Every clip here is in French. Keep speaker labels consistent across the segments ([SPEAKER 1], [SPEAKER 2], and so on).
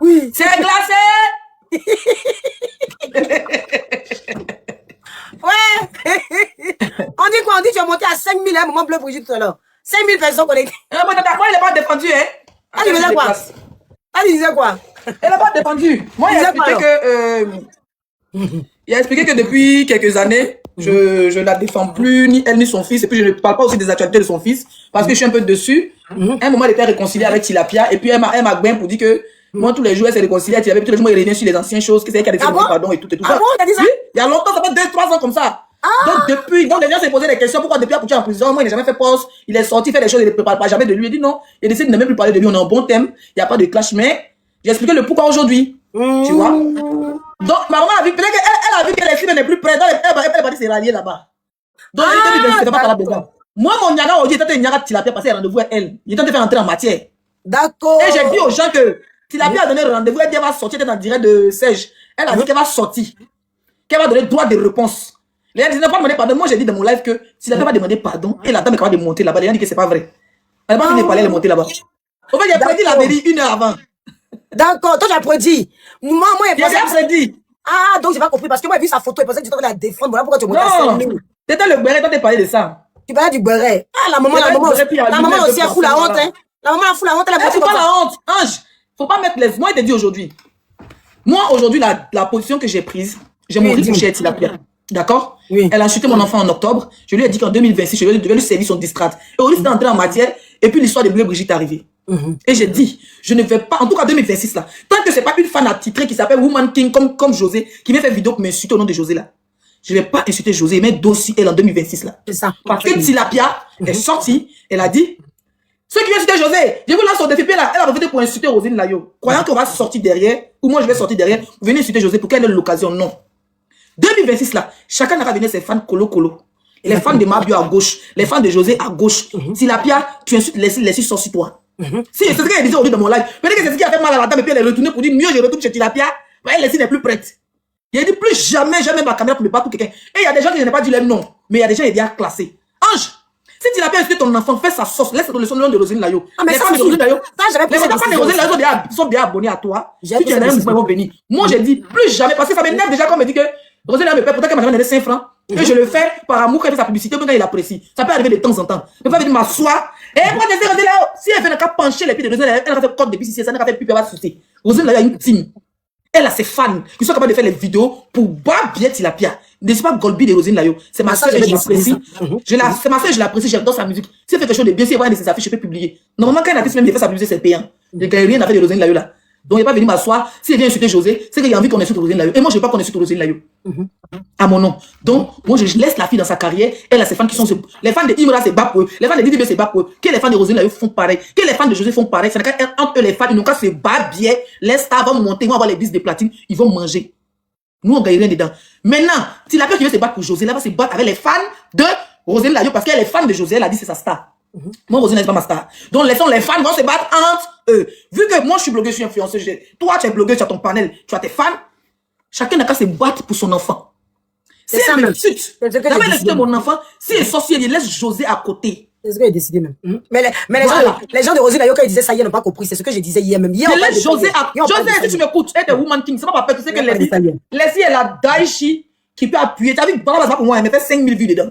[SPEAKER 1] Oui.
[SPEAKER 2] C'est glacé.
[SPEAKER 1] Ouais. On dit quoi? On dit que tu es monté à 5000 à un moment bleu Brigitte tout à l'heure. 5000 personnes connectées.
[SPEAKER 2] Moi, il n'est pas défendu, hein.
[SPEAKER 1] Ah, tu disais quoi? Ah, tu disais quoi?
[SPEAKER 2] Elle n'a pas défendu. Moi, il a expliqué que... il a expliqué que depuis quelques années, je la défends plus, ni elle ni son fils. Et puis, je ne parle pas aussi des actualités de son fils, parce que je suis un peu dessus. À un moment, elle était réconciliée avec Tilapia. Et puis, elle m'a bien pour dire que moi, tous les jours, elle s'est réconciliée avec Tilapia. Tous les jours, elle revient sur les anciennes choses, que c'est elle qui a décidé de dire pardon et tout.
[SPEAKER 1] Ah bon, t'as dit ça?
[SPEAKER 2] Oui, il y a longtemps, ça fait 2-3 ans comme ça. Donc les gens s'est posé des questions. Pourquoi depuis Apoutia en prison? Moi, il n'a jamais fait poste. Il est sorti, fait des choses, il ne prépare pas jamais de lui. Il dit non. Il décide de ne même plus parler de lui. On est en bon thème. Il n'y a pas de clash. Mais j'ai expliqué le pourquoi aujourd'hui. Tu vois? Donc, ma maman a vu, peut-être qu'elle a vu que les filles n'est plus prêtes. Elle va se rallier là-bas. Donc, elle pas parler dedans. Moi, mon Nyaga aujourd'hui était un Nyaga Tilapia passer rendez-vous avec elle. Il est en train de faire entrer en matière.
[SPEAKER 1] D'accord.
[SPEAKER 2] Et j'ai dit aux gens que Tilapia a donné rendez-vous. Elle dit qu'elle va sortir dans le direct de Serge. Elle a dit qu'elle va sortir. Qu'elle va donner droit de réponse. Les gens disent ne pas demander pardon. Moi, j'ai dit dans mon live que si la dame va demander pardon, et la dame est capable de monter là-bas, les gens disent que c'est pas vrai. Elle n'a pas fini de parler, elle est montée là-bas. En fait, j'ai prédit la vérité 1 heure avant.
[SPEAKER 1] D'accord, toi, tu as prédit. Moi,
[SPEAKER 2] il a prédit.
[SPEAKER 1] Ah, donc j'ai pas compris parce que moi, j'ai vu sa photo et pensais que tu devais la défendre. Voilà pourquoi tu montais à 5000.
[SPEAKER 2] C'était le béret, toi, tu parlais de ça.
[SPEAKER 1] Tu parlais du béret. Ah, la maman aussi, elle fout la honte, hein. La maman, elle fout la honte, elle a
[SPEAKER 2] fout pas la honte. Ange, faut pas mettre les. Moi, je te dis aujourd'hui. Moi, aujourd'hui, la position que j'ai prise, j'ai mon rythme chez Tilapia. D'accord?
[SPEAKER 1] Oui.
[SPEAKER 2] Elle a insulté mon enfant en octobre. Je lui ai dit qu'en 2026, je devais lui servir son distrate. Et au lieu d'entrer en matière, et puis l'histoire de Bleu Brigitte est arrivée. Et j'ai dit, je ne vais pas, en tout cas 2026 là, tant que c'est pas une fan attitrée qui s'appelle Woman King comme José, qui m'a fait vidéo pour m'insulter au nom de José là. Je ne vais pas insulter José, mais dossier elle en 2026 là.
[SPEAKER 1] C'est ça.
[SPEAKER 2] Parce que Tilapia est sortie, elle a dit, ceux qui viennent insulter José, je vous lance son défi là, elle a profité pour insulter Rosine Layo. Croyant qu'on va sortir derrière, ou moi je vais sortir derrière, vous venez insulter José pour qu'elle ait l'occasion, non. 2026 là, chacun n'a pas venir ses fans colo. Les fans de Mabio à gauche, les fans de José à gauche. Tilapia, tu insultes les six sur toi. Si c'est ce qu'elle disait aujourd'hui dans mon live, peut-être que c'est ce qui a fait mal à la dame et puis elle est retournée pour dire mieux je retourne chez Tilapia, mais elle n'est plus prête. Il a dit plus jamais ma caméra pour me battre pour quelqu'un. Et il y a des gens qui n'ont pas dit leur nom, mais il y a des gens qui ont déjà classé. Ange, si Tilapia insulte ton enfant, fais sa sauce, laisse le son de Rosine Layo.
[SPEAKER 1] Ah, mais
[SPEAKER 2] les
[SPEAKER 1] ça,
[SPEAKER 2] fans de Rosine Layo,
[SPEAKER 1] les
[SPEAKER 2] fans de Rosine Layo sont bien abonnés à toi. Si tu es un mouvement béni. Moi j'ai dit plus jamais, parce que ça m'énerve déjà quand on me dit que Rosine Layo me paie, peut-être qu'elle m'a donné 5 francs. Et je le fais par amour qu'elle fait sa publicité, quand il apprécie. Ça peut arriver de temps en temps. Je peux venir m'asseoir. Et moi, je dis, Rosine Layo, si elle fait un cas pencher les pieds de Rosine Layo, elle a fait code de BCC, ça n'a pas fait plus, elle va se soucier. Rosine Layo a une team. Elle a ses fans qui sont capables de faire les vidéos pour battre bien Tilapia. Ne suis pas Golby de Rosine Layo. C'est ma soeur et je l'apprécie. C'est ma soeur et je l'apprécie, j'adore sa musique. Si elle fait quelque chose de bien, si elle va dans ses affiches, je peux publier. Normalement, quand un artiste même fait sa publicité, c'est payant. Je ne gagne rien à faire de Rosine Layo là. Donc, il n'est pas venu m'asseoir. Si elle vient insulter José, c'est qu'il a envie qu'on insulte Rosine Layo. Et moi, je ne veux pas qu'on insulte Rosine Layo. À mon nom. Donc, moi, je laisse la fille dans sa carrière. Elle a ses fans qui sont. Les fans de Imra, c'est bas pour eux. Les fans de Didi, c'est bas pour eux. Que les fans de Rosine Layo font pareil. Que les fans de José font pareil. C'est entre eux, les fans, ils n'ont qu'à se battre bien. Les stars vont monter, ils vont avoir les disques de platine. Ils vont manger. Nous, on gagne rien dedans. Maintenant, si la personne qui veut se battre pour José, elle va se battre avec les fans de Rosine Layo parce qu'elle est fan de José. Elle a dit c'est sa star. Moi, Rosine, c'est pas ma star. Donc, les fans vont se battre entre eux. Vu que moi, je suis blogueuse, je suis influenceuse. Toi, tu es blogueuse, tu as ton panel, tu as tes fans. Chacun n'a qu'à se battre pour son enfant. Si elle m'insulte, d'abord, elle mon enfant. Si elle est sorcière, il laisse José à côté.
[SPEAKER 1] C'est ce que j'ai décidé même. Mais les gens de Rosine Layo, quand ils disaient ça, ils n'ont pas compris. C'est ce que je disais hier même.
[SPEAKER 2] Hier, laisse José à José, si tu m'écoutes, elle est Woman King. C'est pas peur, tu sais que Leslie, elle a Daichi qui peut appuyer. Tu as vu, pendant pour moi, elle me fait 5000 vues dedans.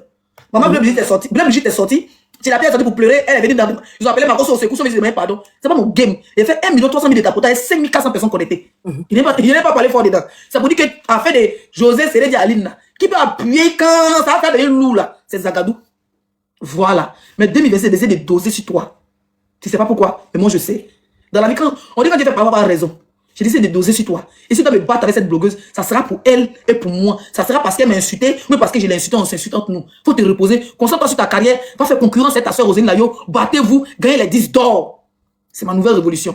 [SPEAKER 2] Maman Bleu Brigitte est sortie. Bleu Brigitte est sortie. Tilapia est sortie pour pleurer. Elle est venue dans. Ils ont appelé Marco au secours, mais ils ont dit pardon. C'est pas mon game. Il fait 1 300 000 de tapotage, 5400 personnes connectées. Il n'est pas parlé fort dedans. Ça veut dire qu'à fait de José, c'est dit Aline, qui peut appuyer quand ça devient lourd là. C'est Zagadou. Voilà. Mais 2027, essaie de doser sur toi. Tu sais pas pourquoi, mais moi je sais. Dans la vie, quand on dit quand tu fais pas avoir raison. J'ai décidé de doser sur toi. Et si tu dois me battre avec cette blogueuse, ça sera pour elle et pour moi. Ça sera parce qu'elle m'a insulté, mais parce que je l'ai insulté, on s'insulte entre nous. Faut te reposer. Concentre-toi sur ta carrière. Va faire concurrence avec ta soeur Rosine Layo. Battez-vous, gagnez les 10 d'or. C'est ma nouvelle révolution.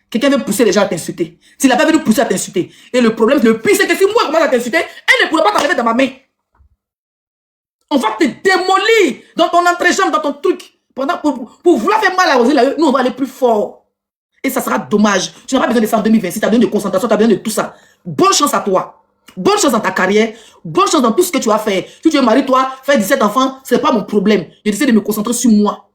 [SPEAKER 2] Quelqu'un veut pousser les gens à t'insulter. S'il n'a pas voulu pousser à t'insulter. Et le problème, le pire, c'est que si moi je commence à t'insulter, elle ne pourrait pas t'enlever dans ma main. On va te démolir dans ton entrejambe, dans ton truc. Pour vouloir faire mal à Rosine Layo, nous on va aller plus fort. Et ça sera dommage. Tu n'as pas besoin de ça en 2026, tu as besoin de concentration, tu as besoin de tout ça. Bonne chance à toi. Bonne chance dans ta carrière. Bonne chance dans tout ce que tu vas faire. Si tu es marié, toi, faire 17 enfants, ce n'est pas mon problème. Je décide de me concentrer sur moi.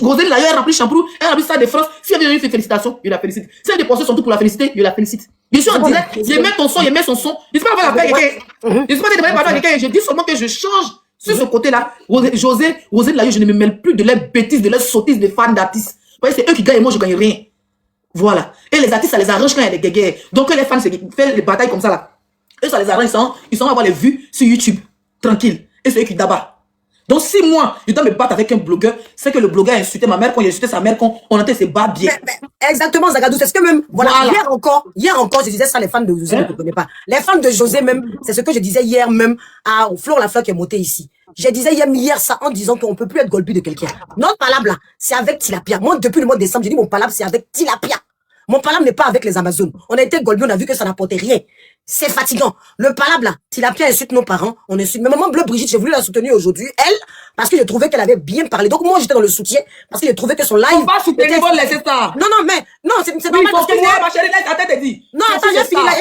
[SPEAKER 2] Roselyne Layo, elle remplit Champrou, elle remplit ça de France. Si elle vient fait félicitations, je la félicite. Si elle dépense son tout pour la féliciter, je la félicite. Je suis en direct, je mets ton son, je mets son son. Je ne sais pas avoir la paix quelqu'un. Je ne sais pas demander pardon à quelqu'un. Je dis seulement que je change sur ce côté-là. Roselyne Layo, je ne me mêle plus de leurs bêtises, de leurs sottises de fans d'artistes. Vous voyez, c'est eux qui gagnent et moi, je ne gagne rien. Voilà. Et les artistes, ça les arrange quand il y a des guéguerres. Donc, les fans font des batailles comme ça, là. Eux, ça les arrange, ils sont avoir les vues sur YouTube. Tranquille. Et c'est eux qui d'abat. Donc, si moi, je dois me battre avec un blogueur, c'est que le blogueur a insulté ma mère, quand il a insulté sa mère, quand on entend ses bas bien.
[SPEAKER 1] Exactement, Zagadou. C'est ce que même, voilà. Hier encore, je disais ça, les fans de José ne comprenaient pas. Les fans de José même, c'est ce que je disais hier même à Flore Lafleur qui est montée ici. Je disais hier ça en disant qu'on peut plus être golbi de quelqu'un. Notre palabre là, c'est avec Tilapia. Moi, depuis le mois de décembre, j'ai dit mon palabre, c'est avec Tilapia. Mon palabre n'est pas avec les Amazones. On a été golbi, on a vu que ça n'apportait rien. C'est fatigant. Le palabre là, Tilapia insulte nos parents, on insulte. Mais maman Bleu Brigitte, j'ai voulu la soutenir aujourd'hui, elle, parce que je trouvais qu'elle avait bien parlé. Donc moi, j'étais dans le soutien, parce que je trouvais que son live...
[SPEAKER 2] On va soutenir, on va laisser ça.
[SPEAKER 1] Non, mais, non, c'est normal parce que moi...
[SPEAKER 2] Ma chérie, laisse ta tête, dit.
[SPEAKER 1] Non, attends, j'ai fini là,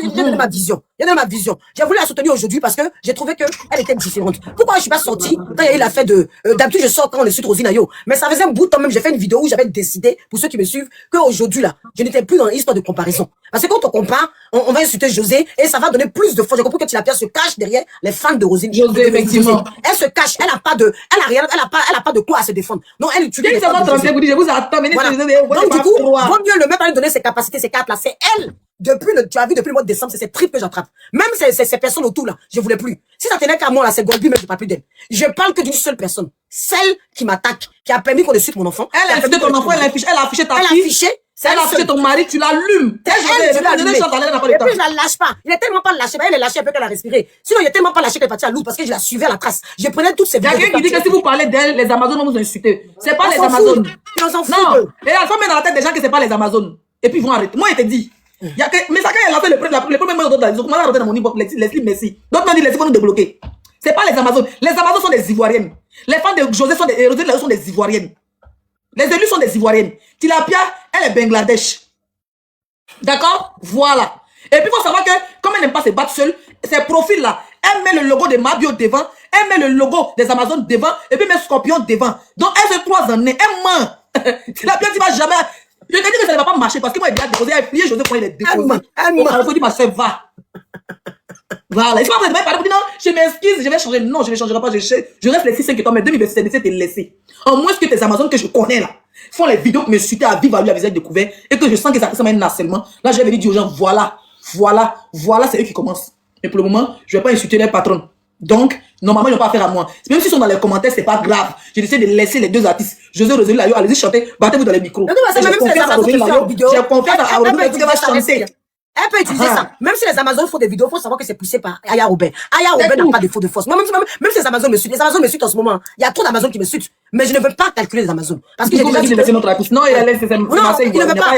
[SPEAKER 1] j'ai donné ma vision. J'ai donné ma vision. J'ai voulu la soutenir aujourd'hui parce que j'ai trouvé qu'elle était différente. Pourquoi je suis pas sortie quand il y a eu l'affaire de... D'habitude, je sors quand on le suit Roselyne Layo. Mais ça faisait un bout de temps même, j'ai fait une vidéo où j'avais décidé, pour ceux qui me suivent, qu'aujourd'hui là, je n'étais plus dans l'histoire de comparaison. Parce que quand on compare, on va insulter José et ça va donner plus de force. J'ai compris que Tilapia se cache derrière les fans de Roselyne.
[SPEAKER 2] José, effectivement.
[SPEAKER 1] Elle se cache, elle a pas de quoi à se défendre. Non, elle utilise les fans de José.
[SPEAKER 2] Je vous attends, mais
[SPEAKER 1] voilà. Donc du coup, vaut mieux le mettre à lui donner ses capacités, ses cartes là. C'est elle. Tu as vu depuis le mois de décembre, c'est ces tripes que j'attrape. Même ces personnes autour là, je voulais plus. Si ça tenait qu'à moi là, c'est Golbi, mais je parle plus d'elle. Je parle que d'une seule personne. Celle qui m'attaque, qui a permis qu'on insulte mon enfant.
[SPEAKER 2] Elle a affiché ton enfant, elle a affiché ta fille. Elle a affiché ton mari, tu l'allumes.
[SPEAKER 1] Et puis je la lâche pas. Il est tellement pas lâché, elle est lâchée un peu qu'elle a respiré. Sinon, il est tellement pas lâché qu'elle est partie à l'eau parce que je la suivais à la trace. Je prenais toutes ces vidéos.
[SPEAKER 2] Il y a quelqu'un qui dit que si vous parlez d'elle, les Amazones vont vous insulter. C'est pas les Amazones.
[SPEAKER 1] On s'en fout.
[SPEAKER 2] Non. Et elle met dans la tête des gens que c'est pas les Amazones. Et puis ils vont arrêter. Moi, il te dit. Mais ça, quand elle a fait les premiers mots d'autres, ils ont commencé à rentrer dans mon inbox, les merci. D'autres m'ont dit, laissez-moi nous débloquer. C'est pas les Amazones. Les Amazones sont des Ivoiriennes. Les fans de José sont des Ivoiriennes. Les élus sont des Ivoiriennes. Tilapia, elle est Bangladesh. D'accord? Voilà. Et puis, il faut savoir que, comme elle n'aime pas se battre seule, ces profils-là, elle met le logo de Mabio devant, elle met le logo des Amazones devant, et puis met Scorpion devant. Donc, elle se croise en nez, elle ment. Tilapia, tu vas jamais... Je te dis que ça ne va pas marcher parce que moi, il a déposé, il a plié, José, pour il est déposé. Il faut dire, ma soeur, va. Voilà. Et je vais parler pour dire, non, je m'excuse, je vais changer. Non, je ne changerai pas. Je réfléchis 5 temps, mais 2027, c'est te laisser. En moins que tes Amazones que je connais là font les vidéos qui me suitaient à vivre à lui à visage découvert et que je sens que ça ressemble à un harcèlement. Là, je vais dire aux gens, voilà, c'est eux qui commencent. Mais pour le moment, je ne vais pas insulter les patrons. Donc, normalement, ils n'ont pas affaire à moi. Même s'ils sont dans les commentaires, c'est pas grave. J'ai décidé de laisser les deux artistes. José Roselyne Layo, allez-y chanter, battez-vous dans les micros. J'ai confiance à Roselyne Layo. J'ai confiance à Roselyne Layo, chanter.
[SPEAKER 1] Elle peut utiliser ça. Même si les Amazones font des vidéos, il faut savoir que c'est poussé par Aya Robin. Aya Robin n'a pas de faute de force. Moi, même si les Amazones me suivent, en ce moment. Il y a trop d'Amazones qui me suivent. Mais je ne veux pas calculer les Amazones. Parce que j'ai déjà dit.
[SPEAKER 2] Non, il a laissé ses
[SPEAKER 1] il ne veut pas.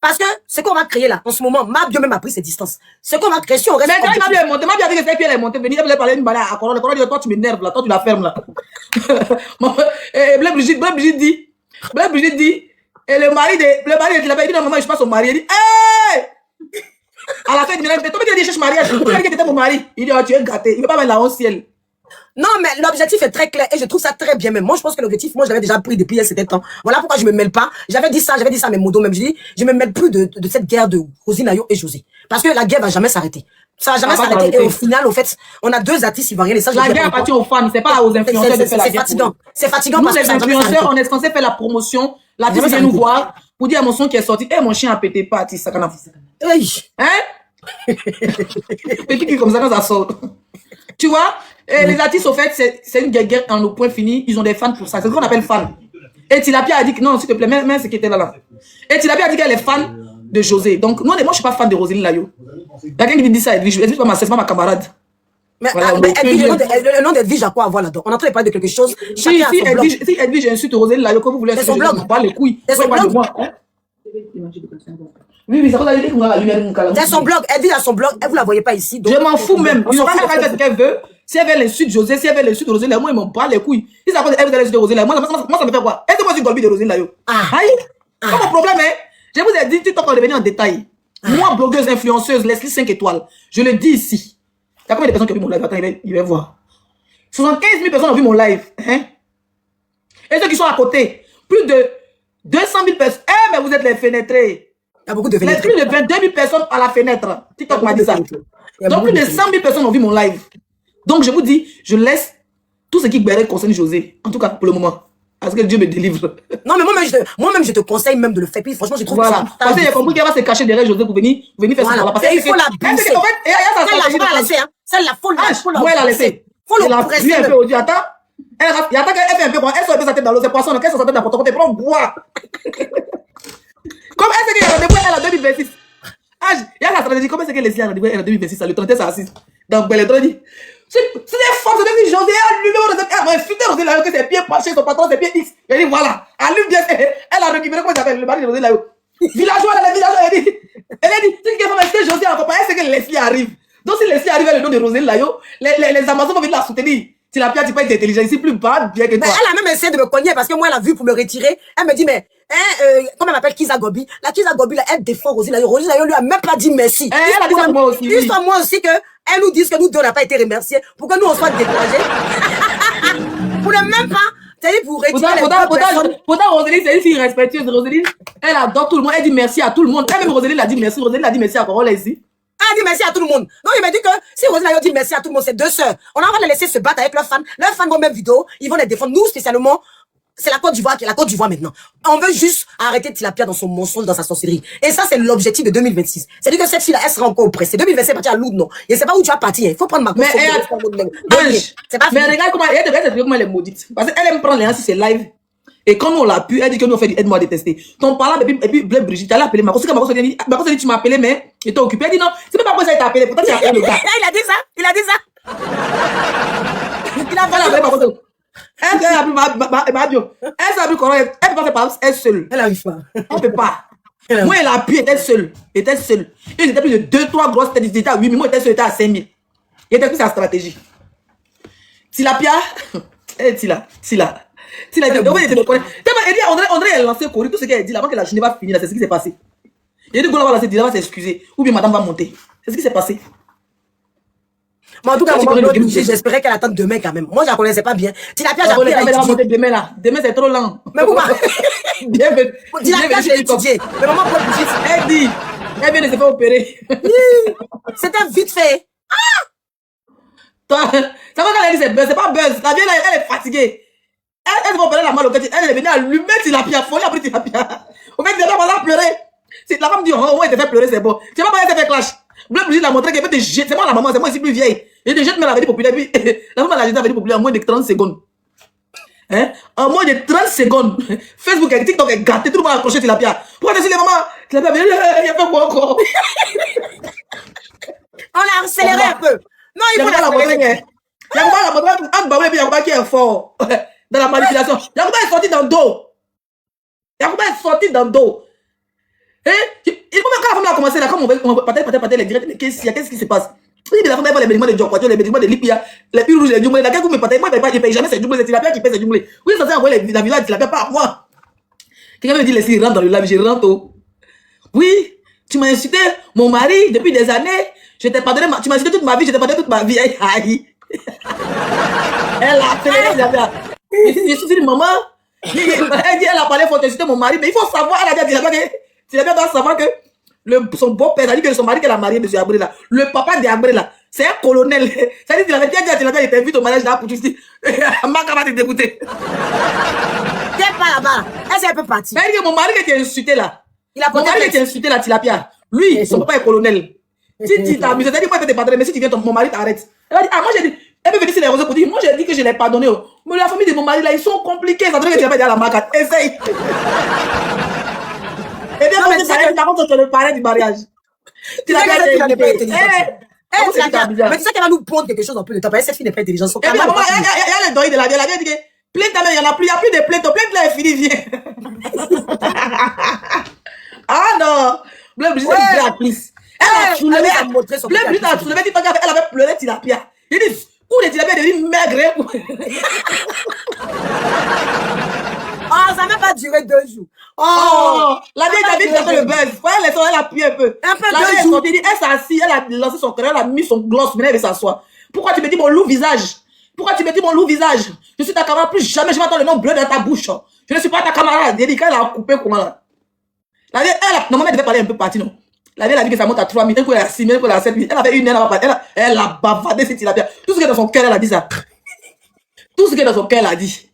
[SPEAKER 1] Parce que ce qu'on va créer là, en ce moment, Mabio même a pris ses distances. Ce qu'on va créer, si on reste.
[SPEAKER 2] Mais quand Mabio est monté, Mabio a dit que c'est elle est montée, venir parler une balade à Corona. Le toi tu m'énerves là, toi tu la fermes là. Bleu Brigitte dit, et le mari de la dit, non, maman, je suis pas son mari. Il dit, hey! À la fin, il dit, mais toi, tu dis, cherche mariage. Tu as dit que tu étais mon mari. Il dit, oh, tu es gâté. Il veut pas mettre la honte ciel.
[SPEAKER 1] Non, mais l'objectif est très clair et je trouve ça très bien même. Moi, je pense que l'objectif, moi, je l'avais déjà pris depuis un certain temps. Voilà pourquoi je me mêle pas. J'avais dit ça à mes modos même. Je dis, je me mêle plus de cette guerre de Roselyne Layo et José. Parce que la guerre va jamais s'arrêter. Ça va jamais s'arrêter. Et au final, au fait, on a deux artistes ivoiriens et ça,
[SPEAKER 2] la guerre appartient aux fans, c'est pas aux influenceurs de faire la guerre.
[SPEAKER 1] C'est fatigant. C'est fatigant
[SPEAKER 2] parce que les influenceurs, on est censé faire la promotion. L'artiste vient nous voir pour dire à mon son qui est sorti, mon chien a pété pas, artiste, ça canne. Hein? Petit comme ça quand ça sort. Tu vois, les artistes, au fait, c'est une guerre en au point fini. Ils ont des fans pour ça. C'est ce qu'on appelle fan. Et Tilapia a dit que non, s'il te plaît, même ce qui était là. Et Tilapia a dit qu'elle est fan de José. Donc, moi, je suis pas fan de Roselyne Layo. Il y a quelqu'un qui dit ça à Edwige. Edwige, c'est pas ma camarade.
[SPEAKER 1] Mais, voilà, le nom d'Edwige a quoi à voir là-dedans? On est en train de parler de quelque chose.
[SPEAKER 2] Si Edwige insulte Roselyne Layo, que vous voulez faire, je ne pas les couilles.
[SPEAKER 1] C'est son blog.
[SPEAKER 2] Oui, ça va dire qu'on a la lumière.
[SPEAKER 1] C'est son blog. Edwige a son blog. Et vous la voyez pas ici.
[SPEAKER 2] Je m'en fous même. Ils ont fait ce qu'elle veut. Si elle veut l'insulte José, si elle veut l'insulte Roselyne Layo, moi, ils m'ont pas les couilles. Si ça cause elle veut l'insulte Roselyne Layo, moi, ça me fait quoi? Est-ce que moi, je suis golbi de Roselyne Layo? Aïe! C'est mon problème, hein? Je vous ai dit, tu t'en revenir en détail. Moi, blogueuse, influenceuse, Leslie 5 étoiles. Je le dis ici. Il y a combien de personnes qui ont vu mon live? Attends, il va voir. 75 000 personnes ont vu mon live. Hein? Et ceux qui sont à côté, plus de 200 000 personnes. Eh, mais vous êtes les fenêtrés.
[SPEAKER 1] Il y a beaucoup de fenêtres.
[SPEAKER 2] Plus de 22 000 personnes à la fenêtre. TikTok m'a dit ça. Donc, plus de 100 000 personnes ont vu mon live. Donc, je vous dis, je laisse tout ce qui concerne José. En tout cas, pour le moment. Parce que Dieu me délivre.
[SPEAKER 1] Non, mais moi-même, je te conseille même de le faire. Puis, franchement, je trouve que ça.
[SPEAKER 2] Parce qu'il a compris qu'elle va se cacher derrière José pour venir faire son travail.
[SPEAKER 1] Il faut la pousser.
[SPEAKER 2] En fait, il y a sa stratégie.
[SPEAKER 1] Celle-là, faut la
[SPEAKER 2] moi, elle a laissé.
[SPEAKER 1] Faut le presser.
[SPEAKER 2] Un peu au Dieu. Attends. Elle fait un peu quoi. Elle sort un peu sa tête dans l'eau. C'est poisson. Qu'elle sort sa tête dans le porte-côté. Prends bois. Comme elle sait qu'il y a rendez-vous, elle a 2026. Il y a la stratégie. Comment c'est que Leslie a rendez-vous, elle a 2026. Le 31, ça assise. Donc, elle est trop dit. C'est des forces de José, elle a futé Rosé Layo, que ses pieds penchés, son patron, ses pieds X. Elle dit voilà, allume bien, elle a récupéré, comment il s'appelle, le mari de Rosé Layo. Villageois, elle dit, c'est qu'elle va rester José en compagnie, c'est que Leslie arrive. Donc si Leslie arrive avec le nom de Rosé Layo, les Amazones vont venir la soutenir. Si la pierre, tu peux être intelligent, ici plus bas, bien que toi.
[SPEAKER 1] Elle a même essayé de me cogner parce que moi, elle a vu pour me retirer. Elle me dit, mais, comment elle m'appelle Kiza Gobi? La Kiza Gobi, là, elle défend Rosé Layo. Rosé Layo lui a même pas dit merci.
[SPEAKER 2] Elle a dit ça pour moi aussi.
[SPEAKER 1] Juste moi aussi que elle nous dise que nous deux, on n'a pas été remerciés pour que nous, on soit découragés. Pour ne même pas, c'est-à-dire pour retirer
[SPEAKER 2] Pourtant, Rosélie, c'est une fille respectueuse. Rosélie, elle adore tout le monde. Elle dit merci à tout le monde. Elle-même, Rosélie l'a dit merci. Rosélie l'a dit merci à Corolla ici.
[SPEAKER 1] Elle dit merci à tout le monde. Donc, il m'a dit que si Rosé Layo dit merci à tout le monde, c'est deux sœurs. On va les laisser se battre avec leurs fans. Leurs fans vont même vidéo. Ils vont les défendre. Nous, spécialement, c'est la Côte d'Ivoire qui est la Côte d'Ivoire maintenant. On veut juste arrêter Tilapia dans son mensonge, dans sa sorcellerie. Et ça, c'est l'objectif de 2026. C'est-à-dire que cette fille-là, elle sera encore oppressée. 2026, elle partie à Lourdes, non. Je ne sais pas où tu vas partir. Il faut prendre ma
[SPEAKER 2] Mais regarde comment elle est maudite. Parce qu'elle aime prendre les gens si c'est live. Et quand nous on l'a pu, elle dit que nous on fait du aide-moi à détester. Ton parlant, et puis Bleu Brigitte, elle a appelé Marcos. Marcos a dit, tu m'as appelé, mais j'étais occupé. Elle dit non, c'est même pas pour ça qu'elle t'a appelé. Pourtant, tu as appelé le gars.
[SPEAKER 1] Il a dit ça. Il a dit ça.
[SPEAKER 2] Il a appelé Marcos. Elle s'est appelée Madio. Elle s'est appelée Corolla. Elle ne peut pas faire par elle seule.
[SPEAKER 1] Elle arrive pas.
[SPEAKER 2] On ne peut pas. Moi, elle a appuyé, elle était seule. Elle était seule. Il était plus de 2-3 grosses têtes. Il était à 8 000. Moi, elle était seule, elle était à 5 000. Il était plus sa stratégie. Tilapia. Tila, André, elle a lancé courir. Tout ce qu'elle a dit, avant que la journée va finir, c'est ce qui s'est passé. Il a dit qu'on va lancer, va s'excuser. Ou bien madame va monter. C'est ce qui s'est passé.
[SPEAKER 1] Mais en tout cas, j'espérais qu'elle attende demain quand même. Moi, je la connaissais pas bien. Tilapia, j'ai
[SPEAKER 2] appris à monter demain là. Demain, c'est trop lent.
[SPEAKER 1] Mais pourquoi?
[SPEAKER 2] Bienvenue.
[SPEAKER 1] Tilapia, j'ai étudié. Mais maman,
[SPEAKER 2] elle dit, elle vient de se faire opérer.
[SPEAKER 1] C'était vite fait.
[SPEAKER 2] Toi, ça va quand elle dit c'est buzz, c'est pas buzz. La vieille, elle est fatiguée. Elle va opérer la main au cœur. Elle est venue allumer Tilapia. Folie après Tilapia. Au fait, elle va pleurer. Si la femme dit, oh, ouais, elle te fait pleurer, c'est bon. Tu sais pas pourquoi elle te fait clash. Bleu Brigitte l'a montré qu'elle peut te jeter. C'est moi la maman, c'est moi ici plus vieille. Et te jette mais la vérité populaire. Puis la femme l'a jeté la vérité populaire en moins de 30 secondes. Hein? En moins de 30 secondes. Facebook et TikTok est gâté. Tout le monde a accroché Tilapia. Pourquoi tu dis les mamans? Tilapia, il y a fait quoi encore?
[SPEAKER 1] On l'a accéléré un peu. Non, il faut
[SPEAKER 2] la montrer. Yacouba la montré entre Babou et puis Yacouba qui est fort dans la manipulation. Yacouba est sorti dans le dos. Yacouba est sorti dans le dos. Et il faut même quand la femme a commencé là, comme on va partir les directs, qu'est-ce qui se passe? Il dit la femme, elle va les médicaments de Djokovic, les médicaments de Lipia, les piles rouges, les jumblés. Laquelle vous me partez? Moi, je ne paye jamais ces jumblés. C'est Tilapia qui paye ces jumblés. Oui, ça c'est envoyer la villa de Tilapia par moi. Quelqu'un me dit, laissez rentre dans le live, je rentre. Oui, tu m'as insulté mon mari depuis des années. Je t'ai pardonné, tu m'as insulté toute ma vie, je t'ai pardonné toute ma vie. Aïe. Elle a fait, je suis une maman. Elle dit, elle a parlé, il faut insulter mon mari, mais il faut savoir, elle a dit, Tilapia doit savoir que son beau-père a dit que son mari qu'elle a marié, M. Abré là, le papa d'Abré là, c'est un colonel. Ça dit qu'il avait dit à Tilapia, il t'invite au mariage là pour tu dis, Maka va te dégoûter.
[SPEAKER 1] T'es pas là-bas, elle s'est un peu partie.
[SPEAKER 2] Elle dit que mon mari qui était insulté là, mon mari qui était insulté là, Tilapia, lui, son papa est colonel. Si tu t'amuses, elle dit, moi je peux te pardonner, mais si tu viens, mon mari t'arrête. Elle a dit, ah, moi j'ai dit, elle peut venir sur les réseaux pour dire, moi j'ai dit que je l'ai pardonné. Mais la famille de mon mari là, ils sont compliqués, ça dirait que tu vas dire à la marque, essaye. Et bien, mais c'est le parrain du mariage.
[SPEAKER 1] Tu l'as dit, pas intelligente. Mais tu sais qu'elle va nous prendre quelque chose en plus de temps. Cette fille n'est pas intelligente.
[SPEAKER 2] Et bien, maman, il y a les doigts de la vie. La vie dit que plainte ta mère, il n'y en a plus, il n'y a plus de plainte. Plainte là est fini, viens. Ah non, Bleu Brigitte est une actrice. Elle a soulevé, Bleu Brigitte a soulevé, elle avait pleuré Tilapia. Il dit, où les Tilapia deviennent maigres.
[SPEAKER 1] Oh, ça n'a pas duré 2 jours.
[SPEAKER 2] Oh, la vieille David a fait le buzz. Elle a appuyé un peu.
[SPEAKER 1] La vieille
[SPEAKER 2] elle s'est assise, elle a lancé son cœur, elle a mis son gloss, maintenant elle veut s'asseoir. Pourquoi tu me dis mon loup visage? Pourquoi tu me dis mon loup visage? Je suis ta camarade, plus jamais je vais entendre le nom bleu dans ta bouche. Je ne suis pas ta camarade. Elle dit qu'elle a coupé comment là? La vieille, normalement, elle devait parler un peu parti, non? La vieille a dit que ça monte à 3 000, elle a 6 000, elle a 7 000. Elle avait une, elle a bavardé cette tilapia. Tout ce qui est dans son cœur, elle a dit ça. Tout ce qui est dans son cœur, elle a dit.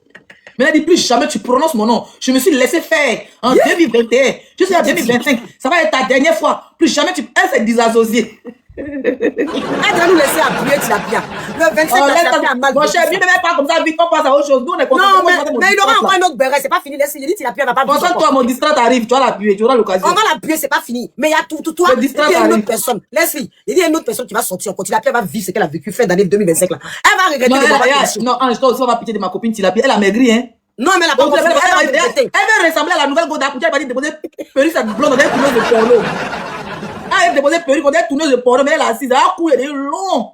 [SPEAKER 2] Mais elle a dit, plus jamais tu prononces mon nom. Je me suis laissé faire en 2021. Je suis en 2025. Ça va être ta dernière fois. Plus jamais tu... Elle s'est désassociée.
[SPEAKER 1] Elle doit nous laisser appuyer Tilapia. Le 25 Tilapia a mal.
[SPEAKER 2] Mon cher, lui ne met pas comme ça vite, on passe à autre chose. Nous, on est content.
[SPEAKER 1] Non, mais il aura encore un autre béret. C'est pas fini. Laisse, il dit Tilapia va pas.
[SPEAKER 2] Concentre-toi, mon distrait arrive. Tu vas l'appuyer. Tu auras l'occasion.
[SPEAKER 1] On va l'appuyer, c'est pas fini. Mais il y a tout toi. Il y a une autre personne. Laisse-lui. Il y a une autre personne qui va sortir encore. Tilapia va vivre ce qu'elle a vécu fin d'année 2025 là. Elle va regretter de m'avoir caché.
[SPEAKER 2] Non, je dois aussi avoir pitié de ma copine Tilapia. Elle a maigri, hein.
[SPEAKER 1] Non, mais elle a pas compris.
[SPEAKER 2] Elle veut ressembler à la nouvelle Goda. Elle va dire déposer perruque cette blonde dans une tourneuse de porno. Elle a déposé perruque dans une tourneuse de porno, mais elle a assise. Elle a couru, elle est long.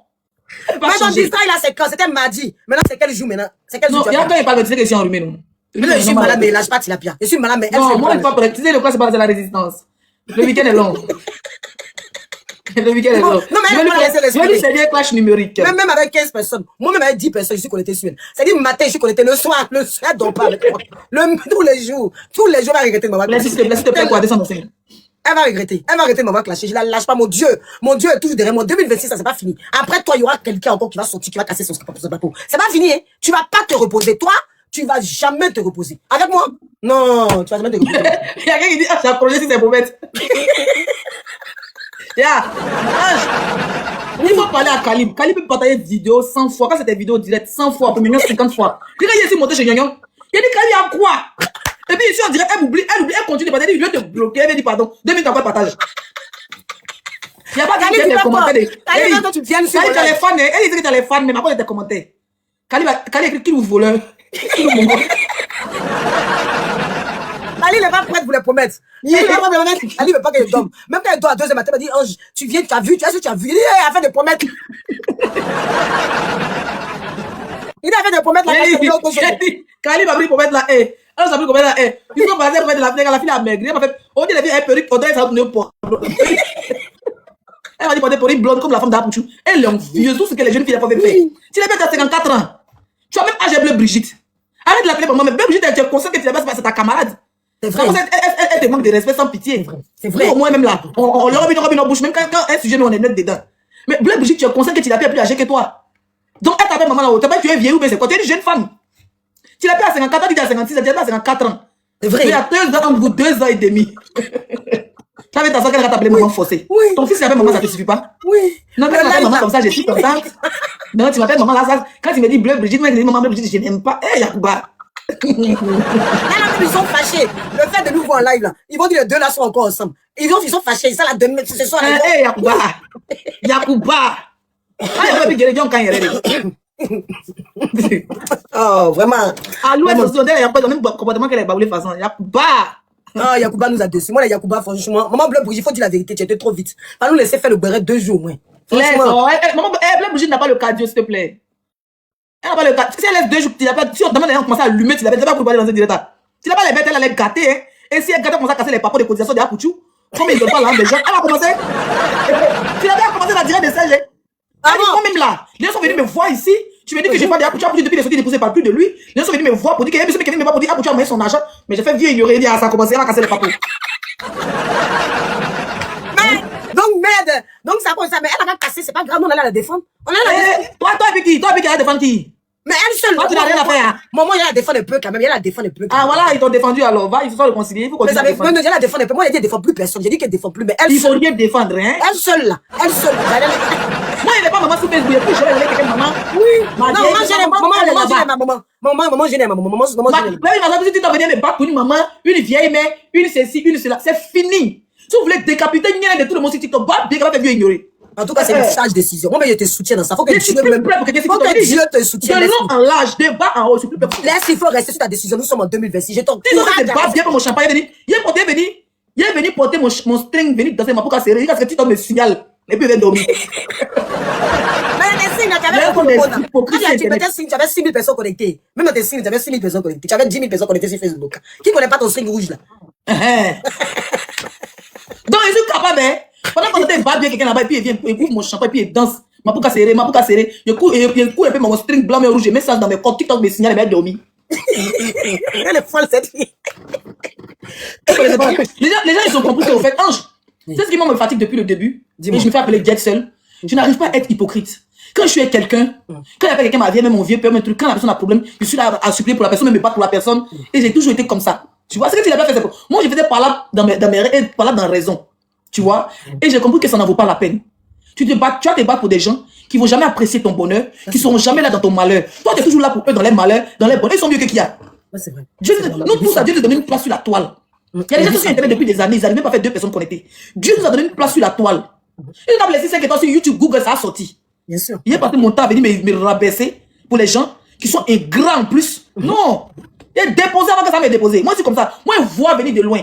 [SPEAKER 1] Mais ton distrait, il a ses quand. C'était mardi. Maintenant, c'est quel jour maintenant? C'est quel jour?
[SPEAKER 2] Non, il y a quand il parle de dire que je suis enrhumé, non.
[SPEAKER 1] Je suis malade, mais lâche pas Tilapia. Je suis malade, mais elle.
[SPEAKER 2] Non, moi, il faut pas. Tu sais le quoi, c'est pas la résistance. Le week-end est long. Le week-end est long.
[SPEAKER 1] Non, mais elle va laisser respirer.
[SPEAKER 2] Je vais lui clash numérique.
[SPEAKER 1] Même avec 15 personnes. Moi-même avec 10 personnes, je suis connecté sur elle. C'est-à-dire, le matin, je suis connecté. Le soir, elle dort pas avec moi. Tous les jours, elle va regretter de m'avoir clashé.
[SPEAKER 2] S'il te plaît, quoi, descends scène.
[SPEAKER 1] Elle va regretter. Elle va regretter de m'avoir clashé. Je la lâche pas, mon Dieu. Mon Dieu est toujours derrière moi. 2026, ça c'est pas fini. Après toi, il y aura quelqu'un encore qui va sortir, qui va casser son bateau. C'est pas fini, hein. Tu vas pas te reposer. Toi, tu vas jamais te reposer. Avec moi? Non, tu vas jamais te reposer.
[SPEAKER 2] Il y a quelqu'un qui dit, ah, j'ai approché si c'est pour mettre. Il faut parler à Calib. Calib peut partager une vidéo 100 fois. Quand c'était vidéo directe, 100 fois, pour minimum 50 fois. Puis quand il est ici monté chez Nyonyon, il a dit Calib a quoi? Et puis ici on dirait, elle oublie, elle continue de partager. Il vient te bloquer, elle dit pardon. 2 minutes encore de partage. Il n'y a pas Calib qui a des commentaires. Calib, tu viens sur Calib, tu as les fans. Elle dit que tu as les fans, mais ma part de tes commentaires. Calib écrit qui nous voleur.
[SPEAKER 1] Ali n'est pas prête pour les promettre. Ali ne veut pas que je dorme. Même quand elle dort à 2h matin, elle m'a dit, Ange, tu viens, tu as vu, est-ce que tu as vu? Il dit, elle a fait des promesses. Il a fait des promesses là.
[SPEAKER 2] Calib a pris pour mettre la haie. Ange a pris pour mettre la haie. Ils sont basés pour mettre la fille a maigri. On dit la fille est perruque, on dirait ça va tourner au poids. Elle m'a dit porter perruque blonde comme la femme d'Apouchou. Elle est envieuse, tout ce que les jeunes filles peuvent faire. Tu l'as fait à 54 ans. Tu as même âge bleu Brigitte. Arrête de l'appeler pour moi, mais Brigitte, elle te conseille que tu l'as c'est ta camarade.
[SPEAKER 1] C'est vrai.
[SPEAKER 2] Elle te manque de respect sans pitié.
[SPEAKER 1] C'est vrai.
[SPEAKER 2] Au moins, même là, on leur a mis nos bouches, même quand un sujet, on est net dedans. Mais Bleu Brigitte, tu as conseillé que tu l'as plus âgée que toi. Donc, elle t'appelle maman là-haut. Tu es vieille ou bien c'est quoi? Tu es une jeune femme. Tu l'as plus à 54 ans, tu es à 56 ans, tu l'as plus à 54 ans.
[SPEAKER 1] C'est vrai.
[SPEAKER 2] Il y a 2 ans entre vous, 2 ans et demi. Tu avais ta soeur qu'elle va t'appeler maman forcée.
[SPEAKER 1] Oui.
[SPEAKER 2] Ton fils s'appelle maman, ça te suffit pas?
[SPEAKER 1] Oui.
[SPEAKER 2] Non, mais elle maman comme ça, je suis contente. Non, tu m'appelles maman là, ça. Quand tu me dis Bleu Brigitte, moi, je dis maman Bleu Brigitte, je n'aime pas. Eh, Yacouba.
[SPEAKER 1] Ils sont fâchés. Le fait de nous voir en live là, ils vont dire les deux là sont encore ensemble. Ils sont fâchés. Ça là demain, ce soir.
[SPEAKER 2] Eh, Yacouba. Yacouba. Ah, il y a pas de guérison quand il y a.
[SPEAKER 1] Oh, vraiment.
[SPEAKER 2] Ah, l'ouest aussi, on dirait qu'il n'y a pas le même comportement que les baoulés façon. Yacouba.
[SPEAKER 1] Ah, Yacouba nous a déçus. Moi, les Yacouba, franchement, maman Bleu Brigitte, il faut dire la vérité, tu étais trop vite. Pas nous laisser faire le béret 2 jours, moi.
[SPEAKER 2] Maman, Bleu Brigitte n'a pas le cardio, s'il te plaît. Elle n'a pas le cardio. Si elle laisse 2 jours, si on demande à commencer à allumer, tu l'avais pas pour parler dans un direct. Tu n'as pas les bêtes, elle allait gâter, hein. Et si elle gâte, elle commence à casser les papas de cotisation de Apouchou, comme ils ne donnent pas l'âme des gens, elle va commencer. Tu l'avais commencé à dire des sages. Ah non, même là, les gens sont venus me voir ici. Tu me dis que j'ai pas d'Apouchou depuis les sorties déposées par plus de lui. Les gens sont venus me voir pour dire que quelqu'un me va pour dire Apouchou a envoyé son argent. Mais j'ai fait vieux ignorer, il dit ah ça a commencé, elle va casser les papas.
[SPEAKER 1] Donc merde, donc ça comme ça, mais elle a pas cassé, c'est pas grave, on allait la défendre. On allait la défendre.
[SPEAKER 2] Toi avec qui? Toi avec qui elle a défendu qui?
[SPEAKER 1] Mais elle seule.
[SPEAKER 2] Toi tu n'as rien à faire.
[SPEAKER 1] Maman, il y a la défendre un peu quand même, il y a la défendre un peu.
[SPEAKER 2] Ah voilà, ils t'ont défendu alors, va, ils se sont réconciliés, il faut continuer à défendre.
[SPEAKER 1] Mais il y a la défendre un peu, moi j'ai dit elle défend plus personne, j'ai dit qu'elle défend plus, mais elle
[SPEAKER 2] il faut rien défendre, hein.
[SPEAKER 1] Elle seule là, elle seule.
[SPEAKER 2] Moi il n'est pas maman sur Facebook, et puis je vais aller quelqu'un maman.
[SPEAKER 1] Oui. Non, maman, j'ai ma maman. Maman, j'ai ma maman. Maman,
[SPEAKER 2] si tu t'en venir me battre pour une maman, une vieille mère, une ceci, une cela, c'est fini. Si vous voulez décapiter une de tout le monde sur TikTok, bah, bien capable de ignorer.
[SPEAKER 1] En tout cas, c'est une sage décision. Moi, mais je te soutiens dans ça. Faut que Dieu te soutienne.
[SPEAKER 2] De long en large, de bas en haut, je suis plus prêt.
[SPEAKER 1] Laisse, il faut rester sur ta décision. Nous sommes en 2026. Je t'en
[SPEAKER 2] dis. Tu te bats bien pour mon champagne. Il est venu porter mon string, venir danser ma pouca serrée. Parce que tu me signales. Et puis il vient dormir.
[SPEAKER 1] Mais les signes, tu avais 6 000 personnes connectées. Même dans tes signes, tu avais 6 000 personnes connectées. Tu avais 10 000 personnes connectées sur Facebook. Qui ne connaît pas ton signe rouge là?
[SPEAKER 2] Donc, je suis capable, hein. Pendant qu'on était battu, quelqu'un là-bas, et puis il vient, il ouvre mon champagne, et puis il danse. Ma pouka serré. Je cours un peu mon string blanc et rouge. Je mets ça dans mes comptes. TikTok me signale et me dormir.
[SPEAKER 1] Elle est folle, cette fille.
[SPEAKER 2] Les gens, ils ont compris que, au fait, Ange, c'est ce qui me fatigue depuis le début. Et je me fais appeler Jet seul. Je n'arrive pas à être hypocrite. Quand je suis avec quelqu'un, quand il y a quelqu'un ma vie, même mon vieux père, quand la personne a un problème, je suis là à supplier pour la personne, même pas pour la personne. Et j'ai toujours été comme ça. Tu vois, c'est que tu n'as pas fait ça. Moi, je faisais par là dans la raison. Tu vois, et j'ai compris que ça n'en vaut pas la peine. Tu vas te battre pour des gens qui vont jamais apprécier ton bonheur, qui seront jamais là dans ton malheur. Toi, tu es toujours là pour eux dans les malheurs, dans les bonheurs. Ils sont mieux que qui a.
[SPEAKER 1] C'est vrai.
[SPEAKER 2] Nous tous, Dieu nous a donné une place sur la toile. Il y a des gens sur Internet depuis des années, ils n'arrivent même pas à faire 2 personnes connectées. Dieu nous a donné une place sur la toile. Il a laissé 5 étoiles sur YouTube, Google, ça a sorti.
[SPEAKER 1] Bien sûr.
[SPEAKER 2] Il est passé mon temps à venir me rabaisser pour les gens qui sont ingrats en plus. Non. Il est déposé avant que ça me dépose. Moi, c'est comme ça. Moi, je vois venir de loin.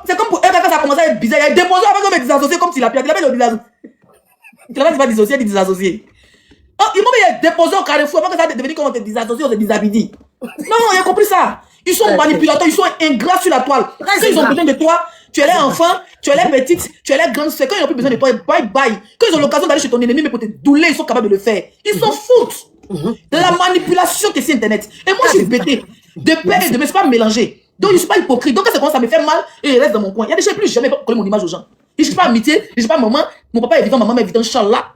[SPEAKER 2] C'est comme pour elle, quand ça a commencé à être bizarre, il a déposé avant que me désassocier comme s'il a perdu. Il avait pas dissocié, il dit désassocié. Oh, il m'a déposé au carrefour avant que ça devienne comme on te désassocié, on se déshabille. Non, il a compris ça. Ils sont manipulateurs, ils sont ingrats sur la toile. Quand ils ont besoin de toi, tu es là enfant, tu es là petite, tu es là grande sœur. Quand ils n'ont plus besoin de toi, bye bye. Quand ils ont l'occasion d'aller chez ton ennemi, mais pour te douler, ils sont capables de le faire. Ils s'en foutent. De la manipulation que c'est Internet. Et moi, je suis bêté. De père et de mère, c'est pas mélangé. Donc, je ne suis pas hypocrite. Donc, quand ça commence à me faire mal, et il reste dans mon coin. Il y a des gens plus jamais coller mon image aux gens. Je ne suis pas amitié, je ne suis pas maman. Mon papa est vivant, maman est vivant, Inch'Allah.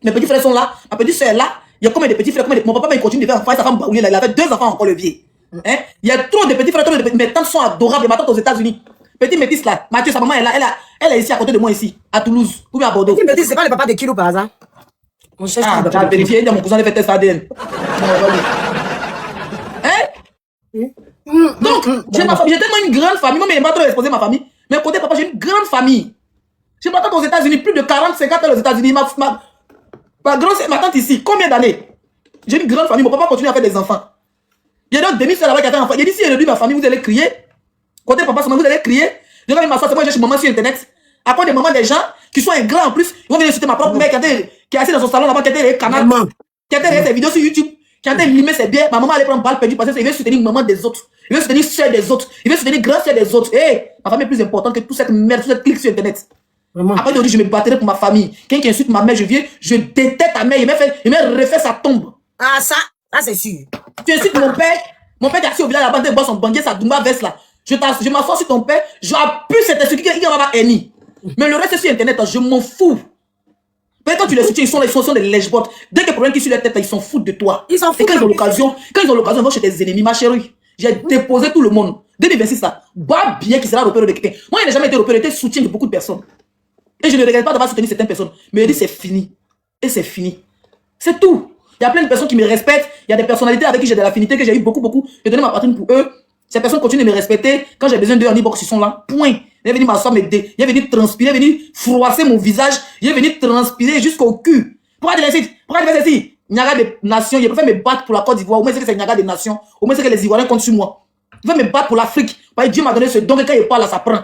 [SPEAKER 2] Mes petits frères sont là, ma petite soeur est là. Il y a combien de petits frères, mon papa il continue de faire sa femme baoulée là. Il avait 2 enfants encore le vieux. Hein? Il y a trop de petits frères, trop de petits. Mes tantes sont adorables. Ma tante aux États-Unis. Petit métis là, Mathieu, sa maman est là. Elle est ici à côté de moi ici, à Toulouse, ou bien à Bordeaux.
[SPEAKER 1] Petit métis, c'est pas le papa de Kilo par hasard?
[SPEAKER 2] Mon cher, tu as vérifié, mon cousin a fait test ADN. Hein? Donc, j'ai tellement une grande famille. Moi, mais je n'ai pas trop exposé ma famille. Mais côté papa, j'ai une grande famille. J'ai ma tante aux États-Unis, plus de 40-50 ans aux États-Unis. Ma tante ici, combien d'années? J'ai une grande famille, mon papa continue à faire des enfants. Il y a d'autres demi-sœurs là-bas qui attendent un enfant. Il dit si elle dit ma famille, vous allez crier. Côté papa, vous allez crier. Je vais m'asseoir, c'est moi, j'ai chez maman sur Internet. Après des moments, des gens qui sont ingrats en plus, ils vont venir insulter ma propre mère qui est assise dans son salon là-bas, qui a des canaux, qui a des vidéos sur YouTube, qui a limé ses biens. Ma maman allait prendre balle perdue parce qu'il veut soutenir maman des autres. Il veut soutenir soeur des autres. Il veut soutenir grand soeur des autres. Hé, ma famille est plus importante que toute cette merde, toute cette clique sur Internet. Après, aujourd'hui, je me battrai pour ma famille. Quelqu'un qui insulte ma mère, je viens, je déteste ta mère. Il m'a refait sa tombe.
[SPEAKER 1] Ah, ça c'est sûr.
[SPEAKER 2] Tu insultes mon père qui est assis au village là-bas, il boit son banquier, sa doumba veste là. Je m'assois sur ton père, j'appuie cette insulte, il va avoir haine. Mais le reste, c'est sur Internet, je m'en fous. Mais quand tu les soutiens, ils sont des lèche-bottes. Dès qu'il y a un problème qui est sur la tête, ils s'en foutent de toi. Ils s'en foutent. Et quand ils ont l'occasion, ils vont chez tes ennemis, ma chérie. J'ai déposé tout le monde. 2026 là, bah bien qu'il sera repéré de quelqu'un. Moi, il n'a jamais été repéré, il était soutien de beaucoup de personnes. Et je ne regrette pas d'avoir soutenu certaines personnes. Mais il dit c'est fini. Et c'est fini. C'est tout. Il y a plein de personnes qui me respectent. Il y a des personnalités avec qui j'ai de l'affinité, que j'ai eu beaucoup. J'ai donné ma patrie pour eux. Ces personnes continuent de me respecter. Quand j'ai besoin d'eux, en e-box, ils sont là. Point. Il est venu m'asseoir, m'aider. Il est venu transpirer, il est venu froisser mon visage. Il est venu transpirer jusqu'au cul. Pourquoi tu fais ceci? Niaga des nations. Il préfère me battre pour la Côte d'Ivoire. Au moins, c'est que c'est Niaga des nations. Au moins, c'est que les Ivoiriens comptent sur moi. Il veut me battre pour l'Afrique. Dieu m'a donné ce don. Et quand il parle là, ça prend.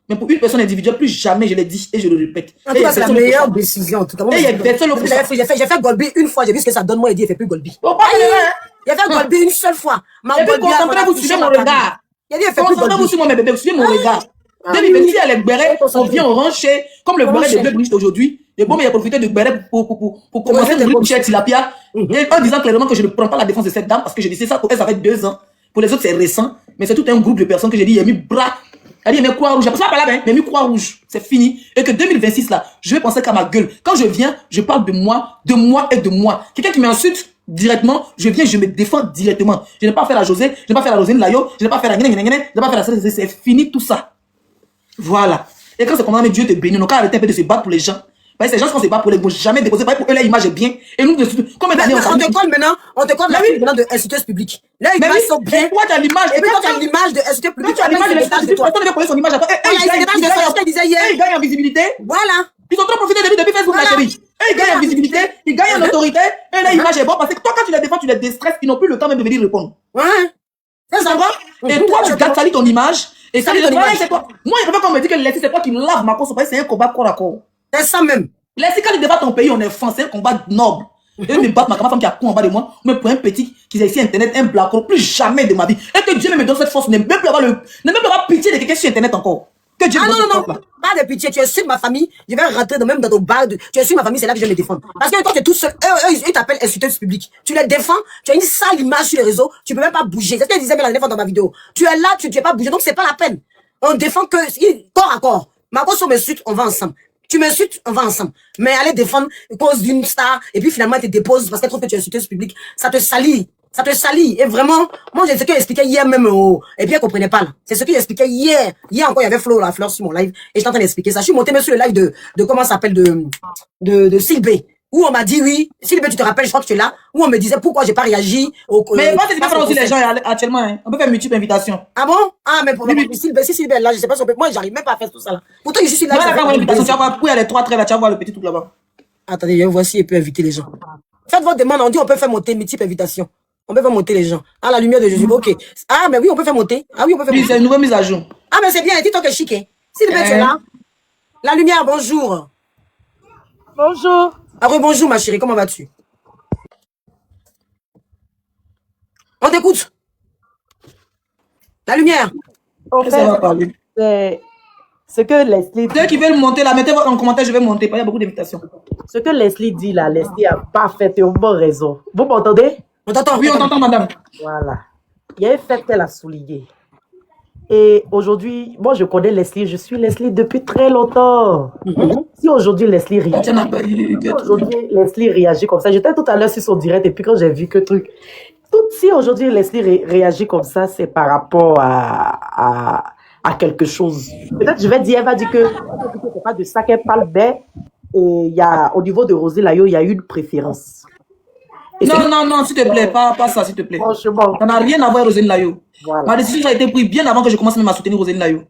[SPEAKER 2] Mais pour une personne individuelle, plus jamais je l'ai dit et je le répète.
[SPEAKER 1] En tout cas, c'est la meilleure décision. En tout cas,
[SPEAKER 2] et il y a personne au
[SPEAKER 1] j'ai fait Golbi une fois, j'ai vu ce que ça donne. Moi, il dit, il fait plus Golbi. Il a fait Golbi une seule fois.
[SPEAKER 2] Et puis, concentrez-vous sur mon regard. Concentrez-vous sur moi, mes bébés, suivez mon regard. Dès que si elle est béret, on vient, on range chez, comme le béret de Bleu Bridge aujourd'hui. Et bon, mais il a profité de béret pour commencer de chez Tilapia. Et en disant clairement que je ne prends pas la défense de cette dame parce que je disais ça pour elle, ça fait 2 ans. Pour les autres, c'est récent. Mais c'est tout un groupe de personnes que j'ai dit, il a mis bras. Elle dit, mais Croix-Rouge, c'est pas là, mais Croix-Rouge, c'est fini. Et que 2026, là, je vais penser qu'à ma gueule. Quand je viens, je parle de moi et de moi. Quelqu'un qui m'insulte directement, je viens, je me défends directement. Je n'ai pas faire à José, je n'ai pas faire à Rosine Layo, je n'ai pas faire à je n'ai pas faire à c'est fini tout ça. Voilà. Et quand c'est comme ça, Dieu te bénit, on n'a qu'à arrêter un peu de se battre pour les gens. Parce que ces gens, quand on se bat pour les, ils vont jamais déposer, pour eux, l'image est bien. Et nous, combien d'années
[SPEAKER 1] on te colle maintenant, la fille maintenant de insulteuse publique. Là, ils sont bien.
[SPEAKER 2] Toi, tu as l'image.
[SPEAKER 1] Et puis, toi, tu as l'image de insulteuse publique.
[SPEAKER 2] Tu as l'image de l'insulteuse publique. Personne ne veut poser son image après. Ils gagnent en visibilité.
[SPEAKER 1] Voilà.
[SPEAKER 2] Ils ont trop profité depuis Facebook, ma chérie. Et ils gagnent en visibilité, ils gagnent en autorité. Et là, l'image est bonne parce que toi, quand tu les défends, tu les déstresses. Ils n'ont plus le temps même de venir répondre.
[SPEAKER 1] Ouais.
[SPEAKER 2] C'est ça, et toi, tu salis ton image. Et ça, c'est toi. Moi, il faut qu'on me dise que Leslie, c'est toi qui lave ma cause. C'est un combat corps à corps.
[SPEAKER 1] C'est ça même.
[SPEAKER 2] Leslie, quand il débat ton pays, on est fan. C'est un combat noble. Et me battre ma femme qui a couru en bas de moi, mais pour un petit qui est ici Internet, un blacko, plus jamais de ma vie. Et que Dieu me donne cette force, ne même plus avoir pitié de quelqu'un sur Internet encore. Que Dieu me donne cette force là.
[SPEAKER 1] Pas de pitié, tu insultes ma famille, je vais rentrer même dans ton bar. Tu insultes ma famille, c'est là que je vais me défendre. Parce que quand tu es tout seul, eux ils t'appellent insulteuse publique. Tu les défends, tu as une sale image sur les réseaux, tu peux même pas bouger. C'est ce que je disais la dernière fois dans ma vidéo. Tu es là, tu es pas bougé, donc c'est pas la peine. On défend que corps à corps. Marco, si on m'insulte, on va ensemble. Tu m'insultes, on va ensemble. Mais aller défendre cause d'une star, et puis finalement, tu te déposes parce qu'elle trouve que tu es insulteuse publique, ça te salit. Ça te salit. Et vraiment, moi, c'est ce que j'expliquais hier même. Et puis, elle comprenait pas, là. C'est ce que j'expliquais hier. Hier encore, il y avait Flo, la fleur sur mon live. Et j'étais en train d'expliquer ça. Je suis monté même sur le live de comment ça s'appelle, de Sylbé. Où on m'a dit, oui, Sylbé, tu te rappelles, je crois que tu es là. Où on me disait, pourquoi j'ai pas réagi
[SPEAKER 2] mais moi, c'est pas faire aussi les gens actuellement, hein. On peut faire multiples invitations.
[SPEAKER 1] Ah bon? Ah, mais pour Sylbé, si Sylbé, là, je sais pas si on peut. Moi, j'arrive même pas à faire tout ça, là. Pourtant, je suis là.
[SPEAKER 2] Moi, la faire une invitation, tu vas voir, où il y a les 3 traits, là, tu vas voir le petit truc là-bas.
[SPEAKER 1] Attendez, voici, il peut inviter les gens. Faites votre demande, on dit, on peut faire monter multiples invitations. On peut faire monter les gens. Ah, la lumière de Jésus. Ok. Ah, mais oui, on peut faire monter. Ah oui, on peut faire monter.
[SPEAKER 2] C'est une nouvelle mise à jour.
[SPEAKER 1] Ah, mais c'est bien. Dis-toi que chic, hein. S'il plaît, tu es là. La lumière, bonjour.
[SPEAKER 3] Bonjour.
[SPEAKER 1] Ah oui, bonjour, ma chérie. Comment vas-tu? On t'écoute. La lumière.
[SPEAKER 3] En fait, c'est ce que Leslie dit.
[SPEAKER 2] Ceux qui veulent monter là, mettez en commentaire, je vais monter. Il y a beaucoup d'invitations.
[SPEAKER 3] Ce que Leslie dit là, Leslie a parfaitement raison. Vous m'entendez?
[SPEAKER 1] On t'entend.
[SPEAKER 2] Oui, on t'entend, madame.
[SPEAKER 3] Voilà. Il y a un fait qu'elle a souligné. Et aujourd'hui, moi je connais Leslie, je suis Leslie depuis très longtemps. Si aujourd'hui Leslie réagit comme ça, j'étais tout à l'heure sur son direct et puis quand j'ai vu que truc, si aujourd'hui Leslie réagit comme ça, c'est par rapport à quelque chose. Peut-être je vais dire, elle va dire que c'est pas de ça qu'elle parle, mais il y a, au niveau de Rosé Layo, il y a eu une préférence.
[SPEAKER 2] Et non, s'il te plaît, pas ça, s'il te plaît.
[SPEAKER 3] Franchement.
[SPEAKER 2] Ça n'a rien à voir avec Roselyne Layo.
[SPEAKER 3] Voilà.
[SPEAKER 2] Ma décision a été prise bien avant que je commence même à soutenir Roselyne Layo.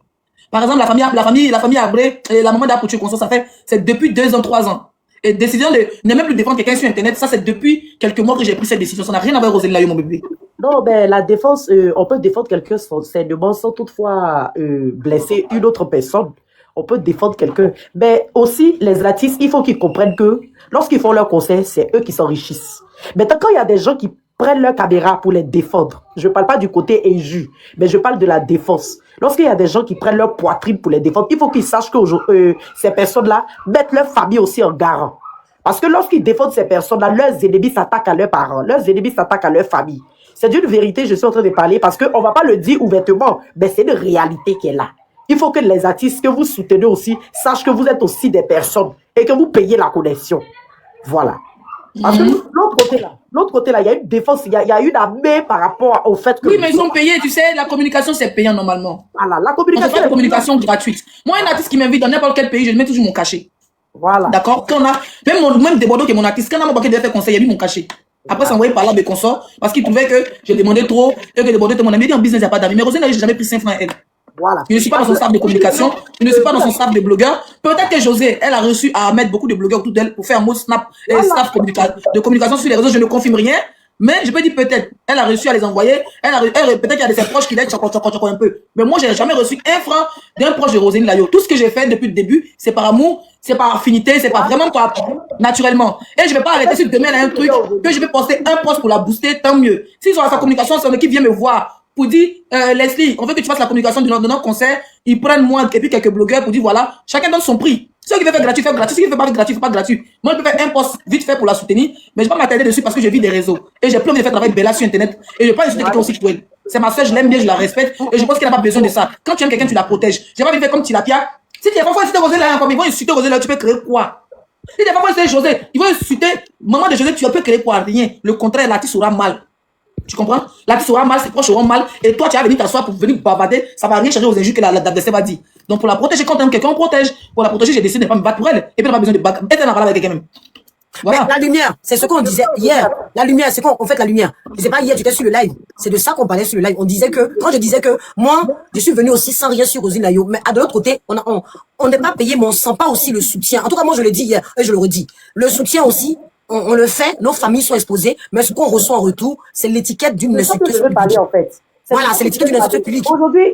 [SPEAKER 2] Par exemple, la famille Abré, et la maman d'Apouture Consort, c'est depuis 2 ans, 3 ans. Et décision de ne même plus défendre quelqu'un sur Internet, ça c'est depuis quelques mois que j'ai pris cette décision. Ça n'a rien à voir avec Roselyne Layo, mon bébé.
[SPEAKER 3] Non, ben la défense, on peut défendre quelqu'un spontanément sans toutefois blesser une autre personne. On peut défendre quelqu'un. Mais aussi, les artistes, il faut qu'ils comprennent que lorsqu'ils font leur concert, c'est eux qui s'enrichissent. Maintenant, quand il y a des gens qui prennent leur caméra pour les défendre, je ne parle pas du côté injure, mais je parle de la défense. Lorsqu'il y a des gens qui prennent leur poitrine pour les défendre, il faut qu'ils sachent que ces personnes-là mettent leur famille aussi en garant. Parce que lorsqu'ils défendent ces personnes-là, leurs ennemis s'attaquent à leurs parents, leurs ennemis s'attaquent à leur famille. C'est d'une vérité, je suis en train de parler, parce qu'on ne va pas le dire ouvertement, mais c'est une réalité qui est là. Il faut que les artistes que vous soutenez aussi sachent que vous êtes aussi des personnes et que vous payez la connexion. Voilà. Parce que l'autre côté là, il y a une défense, il y a une armée par rapport au fait que...
[SPEAKER 2] Oui, mais ils sont payés, tu sais, la communication c'est payant normalement.
[SPEAKER 3] Voilà, la communication...
[SPEAKER 2] C'est pas une communication gratuite. Moi, un artiste qui m'invite dans n'importe quel pays, je mets toujours mon cachet.
[SPEAKER 3] Voilà.
[SPEAKER 2] D'accord? Même Desbordeaux qui est mon artiste, quand on a mon paquet de faire conseil, il a mis mon cachet. Après, c'est envoyé par là mes consorts parce qu'il trouvait que j'ai demandé trop et que Desbordeaux était mon ami. Il dit en business, il n'y a pas d'amis. Mais Roselyne, j'ai jamais pris 5 francs à elle.
[SPEAKER 3] Voilà.
[SPEAKER 2] Je ne suis pas dans son staff de communication, je ne suis pas dans son staff de blogueurs. Peut-être que José, elle a reçu à mettre beaucoup de blogueurs autour d'elle pour faire un mot snap et staff de communication sur les réseaux. Je ne confirme rien, mais je peux dire peut-être. Elle a reçu à les envoyer. Peut-être qu'il y a de ses proches qui l'aident un peu. Mais moi, je n'ai jamais reçu 1 franc d'un proche de Roselyne Layo. Tout ce que j'ai fait depuis le début, c'est par amour, c'est par affinité, c'est pas vraiment quoi, naturellement. Et je vais pas arrêter si demain elle a un truc que je vais poster un post pour la booster, tant mieux. Si sur sa communication, c'est une équipe vient me voir pour dire, Leslie, on veut que tu fasses la communication de notre concert, ils prennent moi et puis quelques blogueurs pour dire, voilà, chacun donne son prix. Ceux qui veulent faire gratuit, fait gratuit. Ceux qui veulent pas gratuit, fait pas gratuit. Moi, je peux faire un post vite fait pour la soutenir, mais je vais pas m'attarder dessus parce que je vis des réseaux. Et j'ai plus envie de faire travailler Bella sur Internet. Et je vais pas insulter quelqu'un aussi pour elle. C'est ma soeur, je l'aime bien, je la respecte. Et je pense qu'elle n'a pas besoin de ça. Quand tu aimes quelqu'un, tu la protèges. J'ai pas envie de faire comme Tilapia. Si tu as parfois insulté Rosé là, ils vont insulter Rosé là, tu peux créer quoi? Si tu as parfois insulté José, ils vont insulter maman de José, tu peux créer quoi? Rien. Le contraire, l'artiste aura mal. Tu comprends? L'artiste aura mal, ses proches auront mal, et toi, tu vas venir t'asseoir pour venir bavarder, ça va rien changer aux injures que l'adversaire va dire. Donc, pour la protéger, quand on aime quelqu'un, on protège. Pour la protéger, j'ai décidé de ne pas me battre pour elle, et puis elle n'a pas besoin de battre. Elle est en avec quelqu'un même. Voilà.
[SPEAKER 1] Mais la lumière, c'est ce qu'on disait hier. La lumière, c'est qu'on fait la lumière. Je sais pas, hier, j'étais sur le live. C'est de ça qu'on parlait sur le live. On disait que, quand je disais que, moi, je suis venu aussi sans rien sur Roselyne Layo, mais de l'autre côté, on n'est pas payé, mais on sent pas aussi le soutien. En tout cas, moi, je le dis hier, et je le redis. Le soutien aussi, on le fait, nos familles sont exposées, mais ce qu'on reçoit en retour, c'est l'étiquette d'une
[SPEAKER 3] insulteuse publique. En fait.
[SPEAKER 1] Voilà, c'est l'étiquette d'une institution publique.
[SPEAKER 3] Aujourd'hui,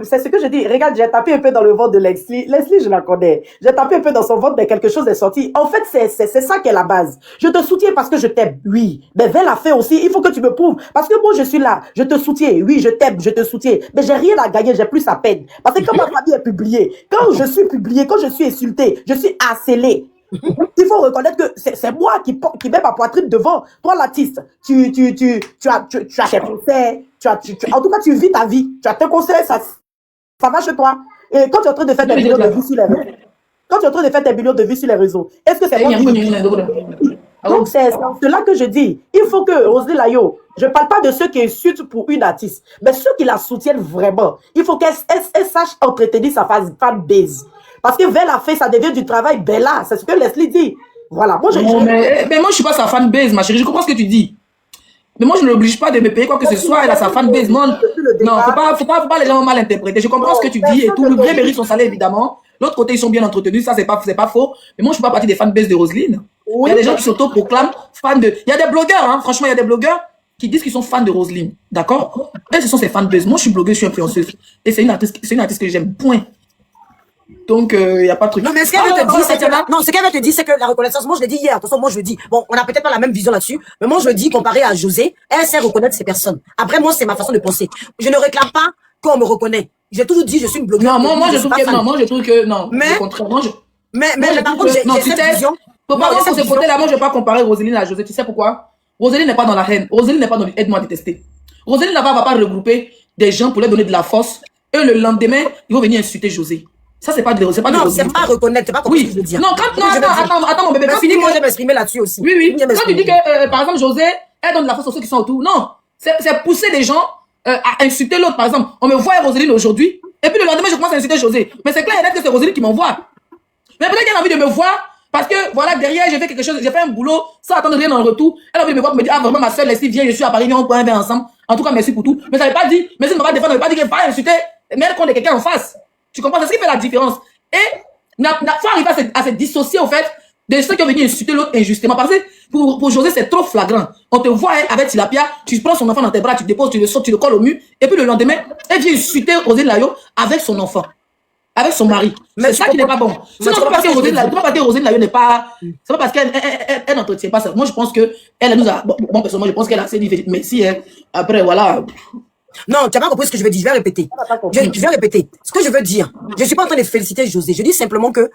[SPEAKER 3] c'est ce que je dis. Regarde, j'ai tapé un peu dans le ventre de Leslie. Leslie, je la connais. J'ai tapé un peu dans son ventre, mais quelque chose est sorti. En fait, c'est ça qui est la base. Je te soutiens parce que je t'aime, oui. Mais vers la fin aussi, il faut que tu me prouves. Parce que moi, je suis là. Je te soutiens. Oui, je t'aime, je te soutiens. Mais j'ai rien à gagner, j'ai plus à peine. Parce que quand ma famille est publiée, quand je suis publiée, quand je suis insultée, je suis harcelée. Il faut reconnaître que c'est moi qui mets ma poitrine devant. Toi, l'artiste, tu as tes conseils, en tout cas, tu vis ta vie. Tu as tes conseils, ça va chez toi. Et quand tu es en train de faire tes millions de vues sur les réseaux, est-ce que c'est moi qui... Donc, c'est cela que je dis. Il faut que Roselyne Layo, je ne parle pas de ceux qui insultent pour une artiste, mais ceux qui la soutiennent vraiment. Il faut qu'elle sache entretenir sa fanbase. Parce que vers la fin, ça devient du travail Bella. C'est ce que Leslie dit. Voilà. Moi,
[SPEAKER 2] mais moi, je ne suis pas sa fanbase, ma chérie. Je comprends ce que tu dis. Mais moi, je ne l'oblige pas de me payer quoi que ce soit. Elle a sa fanbase. Non, faut pas les gens mal interpréter. Je comprends ce que tu dis et tout. Le bien mérite son salaire, évidemment. L'autre côté, ils sont bien entretenus. Ça, c'est pas faux. Mais moi, je ne suis pas partie des fanbases de Roselyne. Oui. Il y a des gens qui s'auto-proclament fans de... Il y a des blogueurs, hein. Franchement, il y a des blogueurs qui disent qu'ils sont fans de Roselyne. D'accord? Et ce sont ses fanbases. Moi, je suis blogueuse, je suis influenceuse. Et c'est une artiste que j'aime. Point. Donc, il n'y a pas de truc.
[SPEAKER 1] Non, mais ce qu'elle veut te dire, c'est que, non, ce qu'elle veut te dire, c'est que la reconnaissance, moi, je l'ai dit hier. De toute façon, moi, je le dis. Bon, on n'a peut-être pas la même vision là-dessus, mais moi, je le dis, comparé à José, elle sait reconnaître ces personnes. Après, moi, c'est ma façon de penser. Je ne réclame pas qu'on me reconnaît. J'ai toujours dit, je suis une blogueuse.
[SPEAKER 2] Non, moi, je trouve que, non.
[SPEAKER 1] Mais,
[SPEAKER 2] contrairement,
[SPEAKER 1] mais par contre, j'ai cette vision.
[SPEAKER 2] Pour ce côté-là, moi, je ne vais pas comparer Roselyne à José. Tu sais pourquoi? Roselyne n'est pas dans la haine. Roselyne n'est pas dans aide-moi à détester. Roselyne là-bas va pas regrouper des gens pour leur donner de la force. Et le lendemain, ils vont venir insulter José. Ça, c'est pas de Roselyne.
[SPEAKER 1] Non, c'est pas reconnaître, c'est pas comme ce que je veux dire.
[SPEAKER 2] Non, attends, mon bébé.
[SPEAKER 1] Fini, moi, je vais m'exprimer là-dessus aussi.
[SPEAKER 2] Oui. Quand tu dis que, par exemple, José, elle donne de la force aux ceux qui sont autour. Non. C'est pousser les gens à insulter l'autre. Par exemple, on me voit Roselyne aujourd'hui, et puis le lendemain, je commence à insulter José. Mais c'est clair et net que c'est Roselyne qui m'envoie. Mais peut-être qu'elle a envie de me voir, parce que, voilà, derrière, j'ai fait quelque chose, j'ai fait un boulot, sans attendre rien en retour. Elle a envie de me voir pour me dire, ah, vraiment, ma soeur, Leslie, viens, je suis à Paris, viens, on prend un verre ensemble. En tout cas, merci pour tout. Mais ça n'avait pas dit, merci de m'avoir défendu, ça n'avait pas dit qu'elle va insulter, mais elle compte quelqu'un en face. Tu comprends? C'est ce qui fait la différence. Et, faut arriver à se dissocier, au fait, de ceux qui ont venu insulter l'autre injustement. Parce que, pour José, c'est trop flagrant. On te voit, avec Tilapia, tu prends son enfant dans tes bras, tu le déposes, tu le sautes, tu le colles au mur, et puis le lendemain, elle vient insulter Roselyne Layo avec son enfant. Avec son mari. C'est ça qui n'est pas bon. Sinon, c'est pas parce que Roselyne Layo n'est pas... C'est pas parce qu'elle n'entretient pas ça. Moi, je pense que elle nous a... Bon, personnellement, je pense qu'elle a assez dit merci. Hein. Après, voilà...
[SPEAKER 1] Non, tu n'as pas compris ce que je veux dire. Je vais répéter. Je vais répéter. Ce que je veux dire, je ne suis pas en train de féliciter José. Je dis simplement que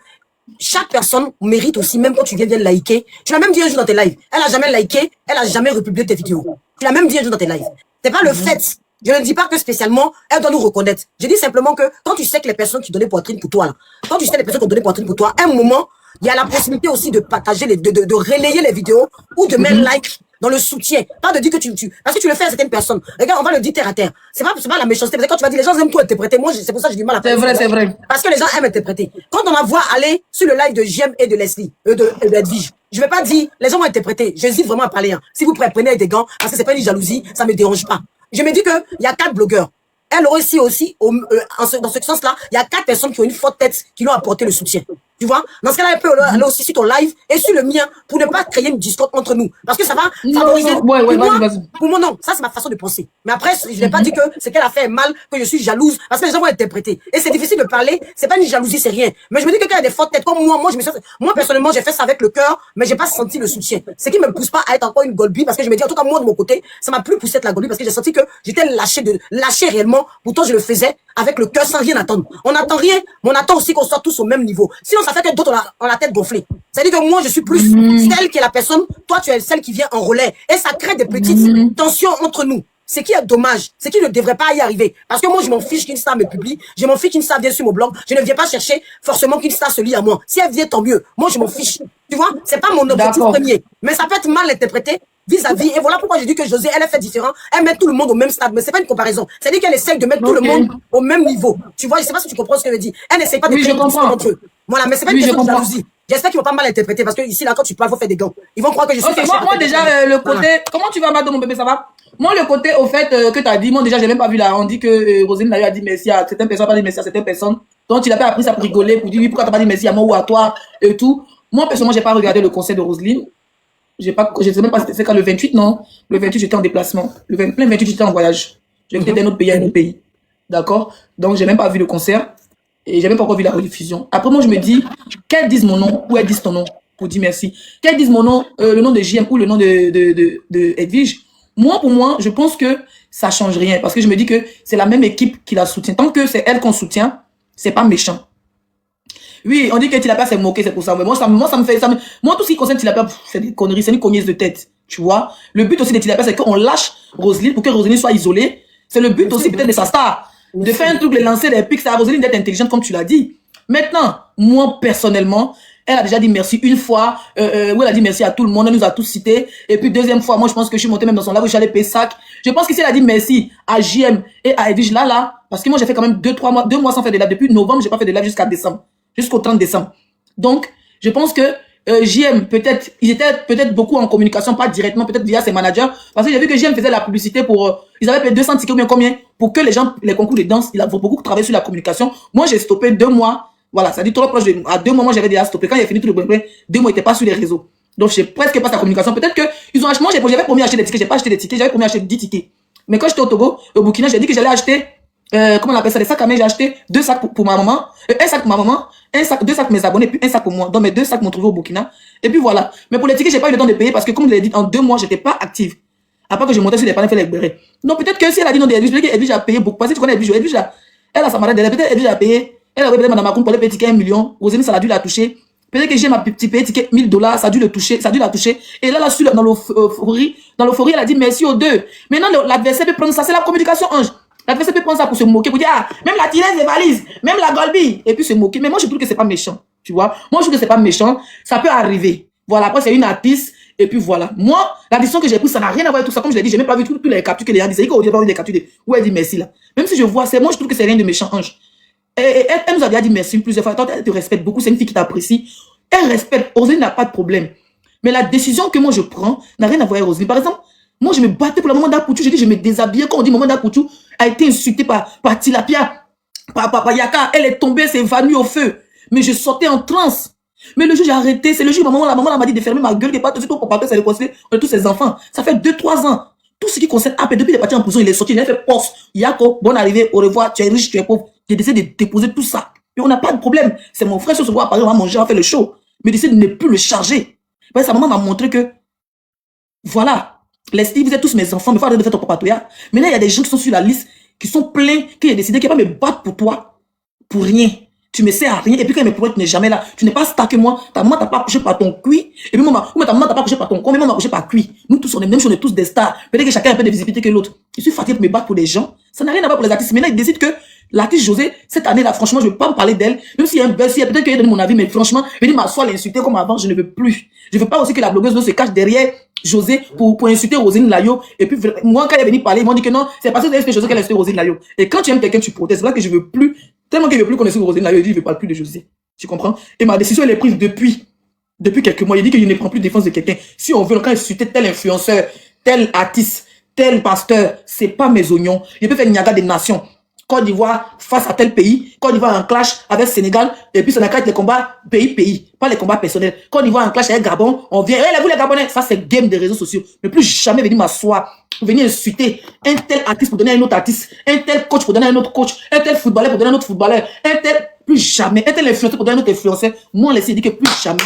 [SPEAKER 1] chaque personne mérite aussi, même quand tu viens liker. Tu l'as même dit un jour dans tes lives. Elle n'a jamais liké, elle n'a jamais republié tes vidéos. Tu l'as même dit un jour dans tes lives. C'est pas le fait. Je ne dis pas que spécialement, elle doit nous reconnaître. Je dis simplement que quand tu sais que les personnes qui donnaient poitrine pour toi, là, quand tu sais les personnes qui ont donné poitrine pour toi, à un moment, il y a la possibilité aussi de partager, de relayer les vidéos ou de mettre like dans le soutien. Pas de dire que parce que tu le fais à certaines personnes. Regarde, on va le dire terre à terre. C'est pas la méchanceté. Parce que quand tu vas dire les gens aiment tout interpréter, moi, c'est pour ça que j'ai du mal à faire.
[SPEAKER 2] C'est vrai.
[SPEAKER 1] Parce que les gens aiment interpréter. Quand on la voit aller sur le live de JM et de Leslie, de Edwige, je vais pas dire, les gens vont interpréter. J'hésite vraiment à parler, hein. Si vous prenez des gants, parce que c'est pas une jalousie, ça me dérange pas. Je me dis que, il y a 4 blogueurs. Elle aussi, dans ce sens-là, il y a 4 personnes qui ont une forte tête, qui lui ont apporté le soutien. Tu vois? Dans ce cas-là, elle peut aller aussi sur ton live et sur le mien pour ne pas créer une discorde entre nous. Parce que ça va favoriser. Pour moi, non. Ça, c'est ma façon de penser. Mais après, je n'ai pas dit que ce qu'elle a fait est mal, que je suis jalouse, parce que les gens vont interpréter. Et c'est difficile de parler. C'est pas une jalousie, c'est rien. Mais je me dis que quand il y a des fortes têtes comme moi, personnellement, j'ai fait ça avec le cœur, mais j'ai pas senti le soutien. Ce qui me pousse pas à être encore une golbie, parce que je me dis, en tout cas, moi, de mon côté, ça m'a plus poussé à être la golbie, parce que j'ai senti que j'étais lâché réellement. Pourtant, je le faisais avec le cœur sans rien attendre. On n'attend rien, mais on attend aussi qu'on soit tous au même niveau. Sinon, ça fait que d'autres ont la tête gonflée. C'est-à-dire que moi, je suis plus celle qui est la personne, toi, tu es celle qui vient en relais. Et ça crée des petites tensions entre nous. Ce qui est dommage, c'est qu'il ne devrait pas y arriver. Parce que moi, je m'en fiche qu'une star me publie, je m'en fiche qu'une star vienne sur mon blog, je ne viens pas chercher forcément qu'une star se lie à moi. Si elle vient, tant mieux. Moi, je m'en fiche. Tu vois, c'est pas mon objectif premier. Mais ça peut être mal interprété vis-à-vis. Et voilà pourquoi j'ai dit que José, elle est fait différent. Elle met tout le monde au même stade. Mais c'est pas une comparaison. C'est-à-dire qu'elle essaye de mettre tout le monde au même niveau. Tu vois, je sais pas si tu comprends ce que je dis. Elle n'essaye pas de créer entre eux. Voilà, mais c'est pas une question de jalousie. J'espère qu'ils vont pas mal interpréter parce que ici, là, quand tu parles, faut faire des gants. Ils vont croire que je suis.
[SPEAKER 2] Moi, déjà, le côté, comment tu vas, Mado, mon bébé, ça va? Moi, le côté, au fait, que tu as dit, moi, déjà, j'ai même pas vu là. On dit que Roselyne Layo a dit merci à certaines personnes, pas dit merci à certaines personnes. Donc, il a pas appris ça pour rigoler, pour dire, oui, pourquoi t'as pas dit merci à moi ou à toi, et tout. Moi, personnellement, j'ai pas regardé le concert de Roselyne. Je sais même pas si c'était quand le 28, non? Le 28, j'étais en déplacement. Plein 28, j'étais en voyage. J'ai quitté d'un autre pays à un autre pays. D'accord? Donc, j'ai même pas vu le concert. Et j'ai même pas encore vu la rediffusion. Après, moi, je me dis, qu'elles disent mon nom ou elles disent ton nom pour dire merci. Qu'elles disent mon nom, le nom de JM ou le nom de Edwige. Moi, pour moi, je pense que ça change rien. Parce que je me dis que c'est la même équipe qui la soutient. Tant que c'est elle qu'on soutient, c'est pas méchant. Oui, on dit que Tilapia s'est moqué, c'est pour ça. Mais moi, ça me fait, moi, tout ce qui concerne Tilapia, c'est des conneries, c'est une cognaise de tête. Tu vois? Le but aussi de Tilapia, c'est qu'on lâche Roselyne pour que Roselyne soit isolée. C'est le but aussi peut-être de sa star. De faire un truc, de lancer des pics, c'est à Roselyne d'être intelligente, comme tu l'as dit. Maintenant, moi, personnellement, elle a déjà dit merci une fois, où elle a dit merci à tout le monde, elle nous a tous cités. Et puis, deuxième fois, moi, je pense que je suis montée même dans son live où j'allais payer sac. Je pense que si elle a dit merci à JM et à Edwige, là, parce que moi, j'ai fait quand même 2 mois sans faire de live. Depuis novembre, j'ai pas fait de live jusqu'à décembre. Jusqu'au 30 décembre. Donc, je pense que JM, peut-être, ils étaient peut-être beaucoup en communication, pas directement, peut-être via ses managers, parce que j'ai vu que JM faisait la publicité pour, ils avaient payé 200 tickets ou bien combien, pour que les gens, les concours de danse, il a beaucoup travaillé sur la communication. Moi, j'ai stoppé 2 mois, voilà, ça dit trop proche à 2 mois, moi, j'avais déjà stoppé. Quand il a fini tout le problème, 2 mois, il n'était pas sur les réseaux. Donc, je sais presque pas sa communication. Peut-être que, ils ont acheté, moi, j'avais promis d'acheter des tickets, j'ai pas acheté des tickets, j'avais promis d'acheter 10 tickets. Mais quand j'étais au Togo, au Burkina, j'ai dit que j'allais acheter, comment on appelle ça, des sacs à main, j'ai acheté 2 sacs pour ma maman, un sac pour ma maman, 2 sacs pour mes abonnés, puis un sac pour moi. Donc mes 2 sacs m'ont trouvé au Burkina. Et puis voilà. Mais pour les tickets, j'ai pas eu le temps de payer parce que comme je l'ai dit, en 2 mois, j'étais pas active. À part que je montais sur les panneaux, faire les bérets. Donc peut-être que si elle a dit non d'Edwige, peut-être qu'Edwige a payé beaucoup. Parce que tu connais Edwige, elle a sa malade, peut-être Edwige a payé. Elle a peut-être madame Macron pour les petits tickets 1 million. Roselyne, ça a dû la toucher. Peut-être que j'ai ma petite payé ticket $1000, ça a dû le toucher, ça a dû la toucher. Et là, dans l'euphorie, elle a dit merci aux deux. Maintenant, l'adversaire peut prendre ça, c'est la communication ange. L'adversaire peut prendre ça pour se moquer, pour dire, ah, même la tirette des valises, même la Golby, et puis se moquer. Mais moi, je trouve que c'est pas méchant, tu vois. Moi, je trouve que c'est pas méchant. Ça peut arriver. Voilà, après, c'est une artiste, et puis voilà. Moi, la décision que j'ai prise, ça n'a rien à voir avec tout ça. Comme je l'ai dit, j'ai même pas vu tous les captures que les gens disaient. Qu'on n'a pas vu les captures où elle dit merci, là. Même si je vois, moi, je trouve que c'est rien de méchant, Ange. Et elle nous a déjà dit merci plusieurs fois. Elle te respecte beaucoup, c'est une fille qui t'apprécie. Elle respecte. Roselyne n'a pas de problème. Mais la décision que moi, je prends n'a rien à voir avec Roselyne. Par exemple, moi, je me battais pour le moment d'Akoutou. J'ai dit, je me déshabillais. Quand on dit moment d'Akoutou a été insulté par Tilapia, par Yaka. Elle est tombée, s'est évanouie au feu. Mais je sortais en transe. Mais le jour j'ai arrêté, c'est le jour où la maman m'a dit de fermer ma gueule, que pas tout de suite pour papa, ça le conseiller de tous ses enfants. Ça fait 2-3 ans. Tout ce qui concerne AP, depuis qu'il est parti en prison, il est sorti, il a fait poste. Yako, bonne arrivée, au revoir, tu es riche, tu es pauvre. J'ai décidé de déposer tout ça. Et on n'a pas de problème. C'est mon frère sur ce bois à Paris, on va manger, on va faire le show. Mais décide de ne plus le charger. Parce que sa maman m'a montré que, voilà. Leslie, vous êtes tous mes enfants, mais il faut arrêter de faire ton papatoya. Mais là, il y a des gens qui sont sur la liste, qui sont pleins, qui ont décidé qu'ils ne vont pas me battre pour toi, pour rien. Tu me sers à rien, et puis quand il me pourrait, tu n'es jamais là. Tu n'es pas star que moi. Ta maman t'a pas accouché par ton cuit, et puis moi, ta maman t'a pas accouché par ton corps, mais moi, m'a accouché par cuit. Nous tous, on est même, on est tous des stars. Peut-être que chacun a un peu de visibilité que l'autre. Je suis fatigué pour me battre pour des gens. Ça n'a rien à voir pour les artistes. Maintenant, ils décident que l'artiste José, cette année-là, franchement, je ne veux pas me parler d'elle. Même s'il y a un buzz, peut-être qu'il a donné mon avis, mais franchement, venir m'asseoir, l'insulter comme avant, je ne veux plus. Je veux pas aussi que la blogueuse se cache derrière José pour insulter Roselyne Layo. Et puis, moi, quand elle est venue parler, ils m'ont dit que non, c'est parce que c'est José qu'elle a insulté Roselyne Layo. Et quand tu aimes quelqu'un, tu protestes. C'est là que je veux plus, tellement qu'il veut plus connaître Roselyne Layo, il dit, je veux pas plus de José. Tu comprends? Et ma décision, elle est prise depuis quelques mois. Il dit qu'il ne prend plus de défense de quelqu'un. Si on veut, quand insulter tel influenceur, tel artiste, tel pasteur, c'est pas mes oignons. Il peut faire une Niaga des nations. Côte d'Ivoire face à tel pays, Côte d'Ivoire en clash avec Sénégal, et puis Sénégal les combats pays, pas les combats personnels. Côte d'Ivoire en clash avec Gabon, on vient, vous les Gabonais, ça c'est game des réseaux sociaux. Mais plus jamais venir m'asseoir, venir insulter un tel artiste pour donner à un autre artiste, un tel coach pour donner à un autre coach, un tel footballeur pour donner à un autre footballeur, un tel, plus jamais, un tel influenceur pour donner à un autre influenceur. Moi, on laisse dire que plus jamais.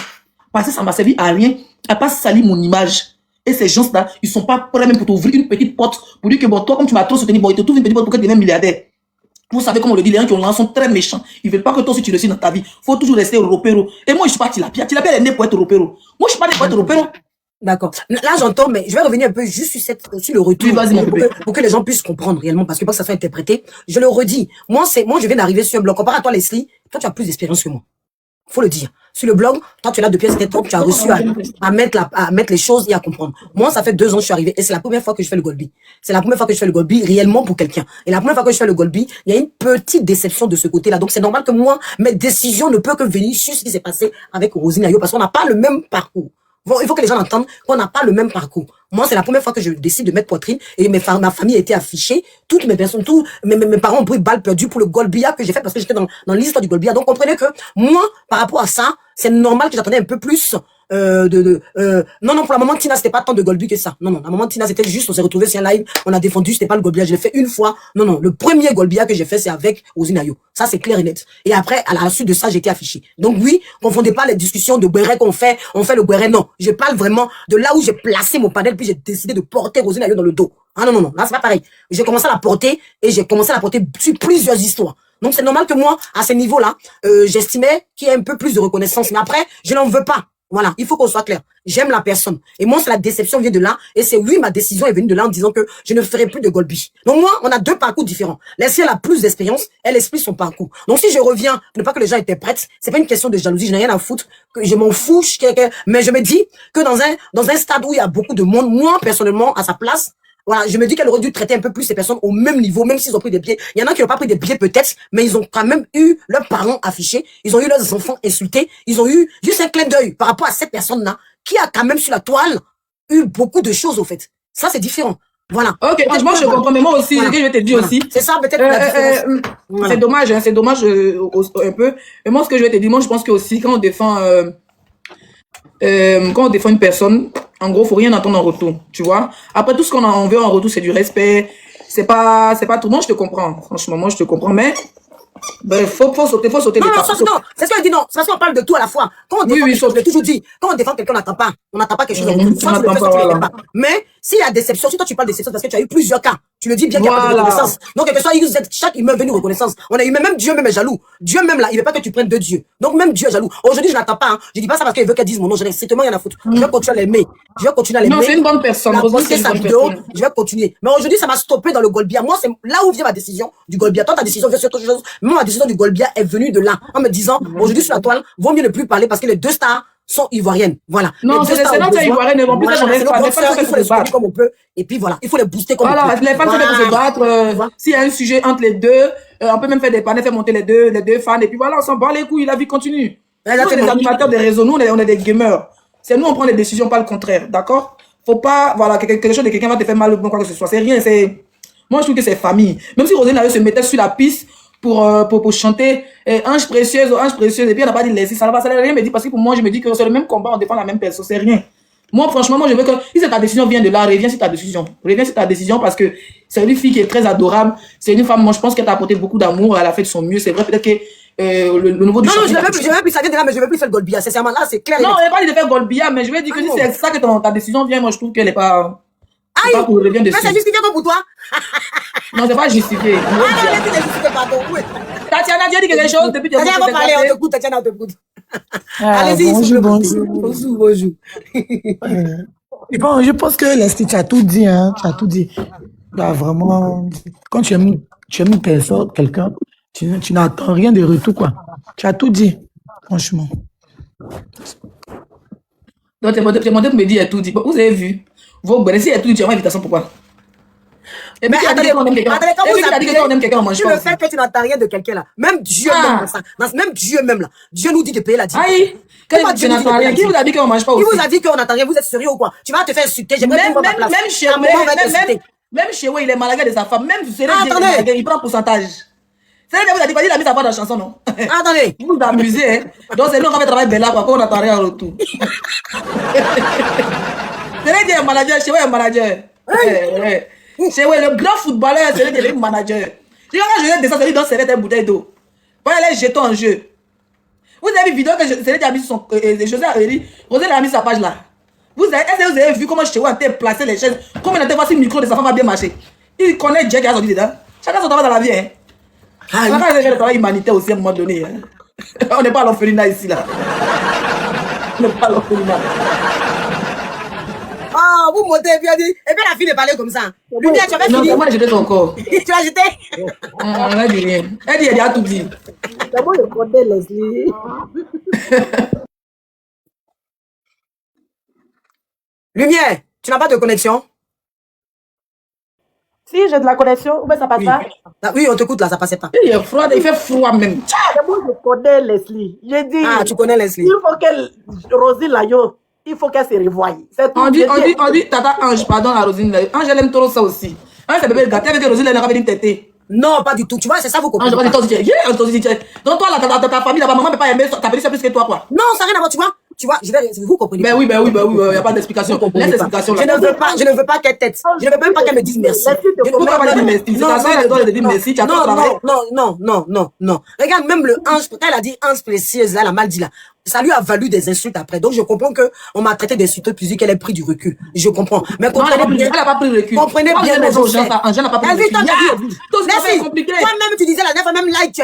[SPEAKER 2] Parce que ça m'a servi à rien, à pas salir mon image. Et ces gens-là, ils sont pas prêts même pour t'ouvrir une petite porte, pour dire que bon, toi, comme tu m'as trop soutenu, bon, ils te trouvent une petite porte pour que tu deviennes milliardaire. Vous savez comment on le dit, les gens qui ont lancé sont très méchants. Ils veulent pas que toi aussi tu le sais dans ta vie. Faut toujours rester européro. Et moi, je suis pas Tilapia. Tilapia, elle est née pour être européro. Moi, je suis pas née pour être européro.
[SPEAKER 1] D'accord. Là, j'entends, mais je vais revenir un peu juste sur le retour.
[SPEAKER 2] Oui, vas-y, mon bébé.
[SPEAKER 1] Pour que les gens puissent comprendre réellement, parce que pas que ça soit interprété. Je le redis. Moi, je viens d'arriver sur un blog. Comparé à toi, Leslie, toi, tu as plus d'expérience que moi. Faut le dire. Sur le blog, toi, tu es là depuis un certain temps, tu as reçu à mettre les choses et à comprendre. Moi, ça fait 2 ans que je suis arrivé et c'est la première fois que je fais le Golby. C'est la première fois que je fais le Golby réellement pour quelqu'un. Et la première fois que je fais le Golby, il y a une petite déception de ce côté-là. Donc, c'est normal que moi, mes décisions ne peuvent que venir sur ce qui s'est passé avec Roselyne Layo parce qu'on n'a pas le même parcours. Bon, il faut que les gens entendent qu'on n'a pas le même parcours. Moi, c'est la première fois que je décide de mettre poitrine et ma famille a été affichée. Toutes mes personnes, mes parents ont pris balle perdue pour le Golbia que j'ai fait parce que j'étais dans l'histoire du Golbia. Donc, comprenez que moi, par rapport à ça, c'est normal que j'attendais un peu plus Non, pour la maman Tina, c'était pas tant de Golbi que ça. Non, la maman Tina, c'était juste, on s'est retrouvés sur un live, on a défendu, c'était pas le Golbia, je l'ai fait une fois. Non, le premier Golbia que j'ai fait, c'est avec Ozinayo. Ça, c'est clair et net. Et après, à la suite de ça, j'ai été affiché. Donc oui, confondez pas les discussions de Guéret on fait le Guéret. Non, je parle vraiment de là où j'ai placé mon panel, puis j'ai décidé de porter Ozinayo dans le dos. Ah non, là, c'est pas pareil. J'ai commencé à la porter, et j'ai commencé à la porter sur plusieurs histoires. Donc c'est normal que moi, à ce niveau-là, j'estimais qu'il y ait un peu plus de reconnaissance. Mais après, je n'en veux pas. Voilà, il faut qu'on soit clair. J'aime la personne. Et moi, la déception vient de là. Et c'est oui, ma décision est venue de là en disant que je ne ferai plus de Golbi. Donc moi, on a deux parcours différents. Leslie, elle a plus d'expérience. Elle explique son parcours. Donc si je reviens, ne pas que les gens étaient prêts, c'est pas une question de jalousie. Je n'ai rien à foutre. Je m'en fous. Mais je me dis que dans un stade où il y a beaucoup de monde, moi, personnellement, à sa place, voilà, je me dis qu'elle aurait dû traiter un peu plus ces personnes au même niveau, même s'ils ont pris des billets. Il y en a qui n'ont pas pris des billets peut-être, mais ils ont quand même eu leurs parents affichés, ils ont eu leurs enfants insultés, ils ont eu juste un clin d'œil par rapport à cette personne-là, qui a quand même sur la toile eu beaucoup de choses au fait. Ça, c'est différent. Voilà.
[SPEAKER 2] Ok, franchement, je comprends, mais moi aussi, ce que je vais te dire aussi.
[SPEAKER 1] C'est ça, peut-être la différence.
[SPEAKER 2] C'est dommage, hein, c'est dommage un peu. Mais moi, ce que je vais te dire, moi, je pense que aussi, quand on défend une personne, en gros, faut rien attendre en retour, tu vois. Après, tout ce qu'on en veut en retour, c'est du respect. C'est pas tout. Moi, je te comprends. Franchement, moi, je te comprends. Mais, ben, faut sauter les pas.
[SPEAKER 1] Non, c'est ce que je dis, non. C'est parce qu'on parle de tout à la fois. Quand on défend, je l'ai toujours dit. Quand on défend quelqu'un, on n'attend pas quelque chose en retour. Mais, s'il y a déception, si toi tu parles de déception parce que tu as eu plusieurs cas, tu le dis bien qu'il n'y a pas de reconnaissance. Donc, quel que soit, chaque humain est venu reconnaissance. On a eu même Dieu même est jaloux. Dieu même là, il veut pas que tu prennes deux dieux. Donc, même Dieu est jaloux. Aujourd'hui, je n'attends pas, hein. Je dis pas ça parce qu'il veut qu'elle dise mon nom. Je n'ai strictement rien à foutre. Je vais continuer à l'aimer.
[SPEAKER 2] Non, c'est une bonne personne.
[SPEAKER 1] Je vais continuer. Mais aujourd'hui, ça m'a stoppé dans le Golbia. Moi, c'est là où vient ma décision du Golbia. Toi, ta décision vient sur autre chose. Moi, ma décision du Golbia est venue de là. En me disant, aujourd'hui, sur la toile, vaut mieux ne plus parler parce que les deux stars sont ivoiriennes. Voilà.
[SPEAKER 2] Non, c'est non, c'est ivoirienne, mais en plus,
[SPEAKER 1] il faut les soutenir comme on peut. Et puis voilà, il faut les booster comme on peut.
[SPEAKER 2] Voilà, les fans sont se battre. S'il y a un sujet entre les deux, on peut même faire des panels, faire monter les deux fans. Et puis voilà, on s'en bat les couilles, la vie continue. Nous, on est des animateurs des réseaux, nous, on est des gamers. C'est nous, on prend les décisions, pas le contraire. D'accord? Faut pas, voilà, quelque chose de quelqu'un va te faire mal ou quoi que ce soit. C'est rien, c'est. Moi, je trouve que c'est famille. Même si Roselyne se mettait sur la piste pour chanter Ange précieuse, et puis on n'a pas dit Leslie, ça n'a rien me dit parce que pour moi, je me dis que c'est le même combat, on défend la même personne, c'est rien. Moi, franchement, moi, je veux que, si ta décision vient de là, reviens sur ta décision. Reviens sur ta décision parce que c'est une fille qui est très adorable. C'est une femme, moi, je pense qu'elle t'a apporté beaucoup d'amour, elle a fait de son mieux. C'est vrai, peut-être que, le nouveau du
[SPEAKER 1] non, je vais plus, ça vient de là, mais je vais plus faire le Golbia. Sincèrement, là, c'est clair.
[SPEAKER 2] Non, elle n'est pas dit de faire Golbia, mais je vais dire que si c'est ça que ta décision vient, moi, je trouve qu'elle n'est pas.
[SPEAKER 1] Aïe! Mais c'est justifié comme pour toi?
[SPEAKER 2] Non, c'est pas justifié.
[SPEAKER 1] Ah non, c'est justifié, pardon.
[SPEAKER 2] Tatiana, tu as dit quelque chose depuis que
[SPEAKER 1] Tatiana va parler, on t'écoute, Tatiana, on t'écoute.
[SPEAKER 4] Allez-y,
[SPEAKER 1] bonjour.
[SPEAKER 4] Bon, je pense que Leslie, tu as tout dit, hein. Tu as tout dit. Là, vraiment, quand tu aimes une personne, quelqu'un, tu n'attends rien de retour, quoi. Tu as tout dit, franchement.
[SPEAKER 2] Donc, tu demandé de me dire tout dit. Vous avez vu? Vos si il y a tout dit, tu as une invitation, pourquoi? Et puis,
[SPEAKER 1] attendez, quand vous
[SPEAKER 2] avez
[SPEAKER 1] tu le fait que tu n'entends rien de quelqu'un là. Même Dieu même ça. Même Dieu même là. Dieu nous dit de payer la dîme.
[SPEAKER 2] Aïe! Tu n'entends rien. Qui vous a dit qu'on mange pas aussi?
[SPEAKER 1] Qui vous a dit qu'on n'entend rien? Vous êtes sérieux ou quoi? Tu vas te faire insulter.
[SPEAKER 2] Même chez moi, il est malade de sa femme. Même si il prend pourcentage. C'est là que vous avez dit qu'il a mis sa part dans la chanson, non?
[SPEAKER 1] Attendez.
[SPEAKER 2] Vous vous amusez, hein? Donc c'est nous qui fait travailler Bella, quoi, qu'on n'entend rien en retour. C'est là qu'il y a un manager, chez moi, il y a un manager. C'est le grand footballeur, c'est lui qui est le manager. Quand je descends, c'est lui dans une bouteille d'eau. Voilà les jetons en jeu. Vous avez vu une vidéo que c'est lui qui a mis son. José a mis sa page là. Est-ce que vous avez vu comment chez vous a placé les chaises? Comment il a fait si le micro de sa femme va bien marcher? Il connaît Jack qui a sorti dedans. Chacun son travail dans la vie, hein. Chacun a fait le travail humanitaire aussi à un moment donné. Hein. On n'est pas à l'orphelinat ici là. On n'est pas à l'orphelinat.
[SPEAKER 1] Ah, vous montez et puis elle dit, et puis la fille de parler comme ça. Lumière, tu avais fini.
[SPEAKER 2] Non, c'est moi j'ai jeté son corps.
[SPEAKER 1] Tu l'as jeté?
[SPEAKER 2] Elle dit rien. Elle a tout dit.
[SPEAKER 3] C'est moi le connais, Leslie.
[SPEAKER 1] Lumière, tu n'as pas de connexion?
[SPEAKER 3] Si, j'ai de la connexion, mais ça passe pas.
[SPEAKER 1] Oui, on t'écoute là, ça passait pas.
[SPEAKER 2] Il est froid, il fait froid même.
[SPEAKER 3] C'est moi je connais Leslie. J'ai dit.
[SPEAKER 1] Ah, tu connais Leslie.
[SPEAKER 3] Il faut qu'elle, Rosine Layo, il faut qu'elle se revoie.
[SPEAKER 2] On dit, Tata Ange, pardon, la Rosine. Ange, elle aime trop ça aussi. Ange, c'est bébé gâté avec Rosine, elle n'a pas une tête.
[SPEAKER 1] Non, pas du tout. Tu vois, c'est ça, vous comprenez.
[SPEAKER 2] Ange, donc toi, là, ta famille, là-bas, maman ne peut pas aimer ta petite plus que toi, quoi.
[SPEAKER 1] Non, ça n'a rien à voir, tu vois. tu vois, vous comprenez
[SPEAKER 2] Ben oui, il n'y a pas d'explication. Laisse l'explication.
[SPEAKER 1] Je ne veux pas qu'elle tête. Je ne veux même pas qu'elle me dise merci.
[SPEAKER 2] Pourquoi pas dire merci? C'est à ça qu'elle doit dire merci.
[SPEAKER 1] Non. Regarde, même le ange, quand elle a dit ange précieuse, là, elle a mal dit là. Ça lui a valu des insultes après. Donc, je comprends que on m'a traité d'insulteuse puis qu'elle ait pris du recul. Je comprends. Mais comprenez bien.
[SPEAKER 2] Elle n'a pas pris de recul.
[SPEAKER 1] Comprenez bien mes
[SPEAKER 2] gens. Angèle n'a pas pris de recul.
[SPEAKER 1] C'est compliqué. Toi-même, tu disais la dernière fois, même like, tu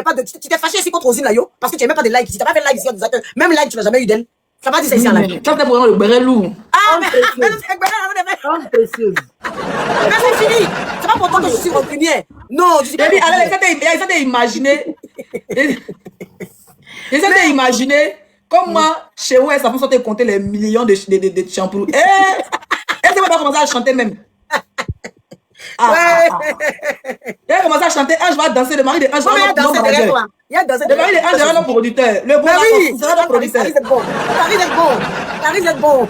[SPEAKER 1] t'es fâché ici contre Rosine là, yo. Parce que tu n'aimais pas de like. Si tu n'as pas fait like ici, on disait que même like, tu n'as jamais eu d'elle. Ça va dire ça ici en live.
[SPEAKER 2] Ça, c'était vraiment le béret lourd.
[SPEAKER 1] Ah, mais c'est fini. C'est pas pour toi que je suis rancunière. Non, je suis pas.
[SPEAKER 2] Essaie d'imaginer. Essaie d'imaginer. Comme moi, chez où ça fait compter les millions de shampoos. Elle ne va pas commencer à chanter même. Elle a commencé à chanter. Ange va danser. Le mari de Ange va danser derrière toi. Le mari de Ange est le producteur. Le bon sera le producteur.
[SPEAKER 1] Paris est bon.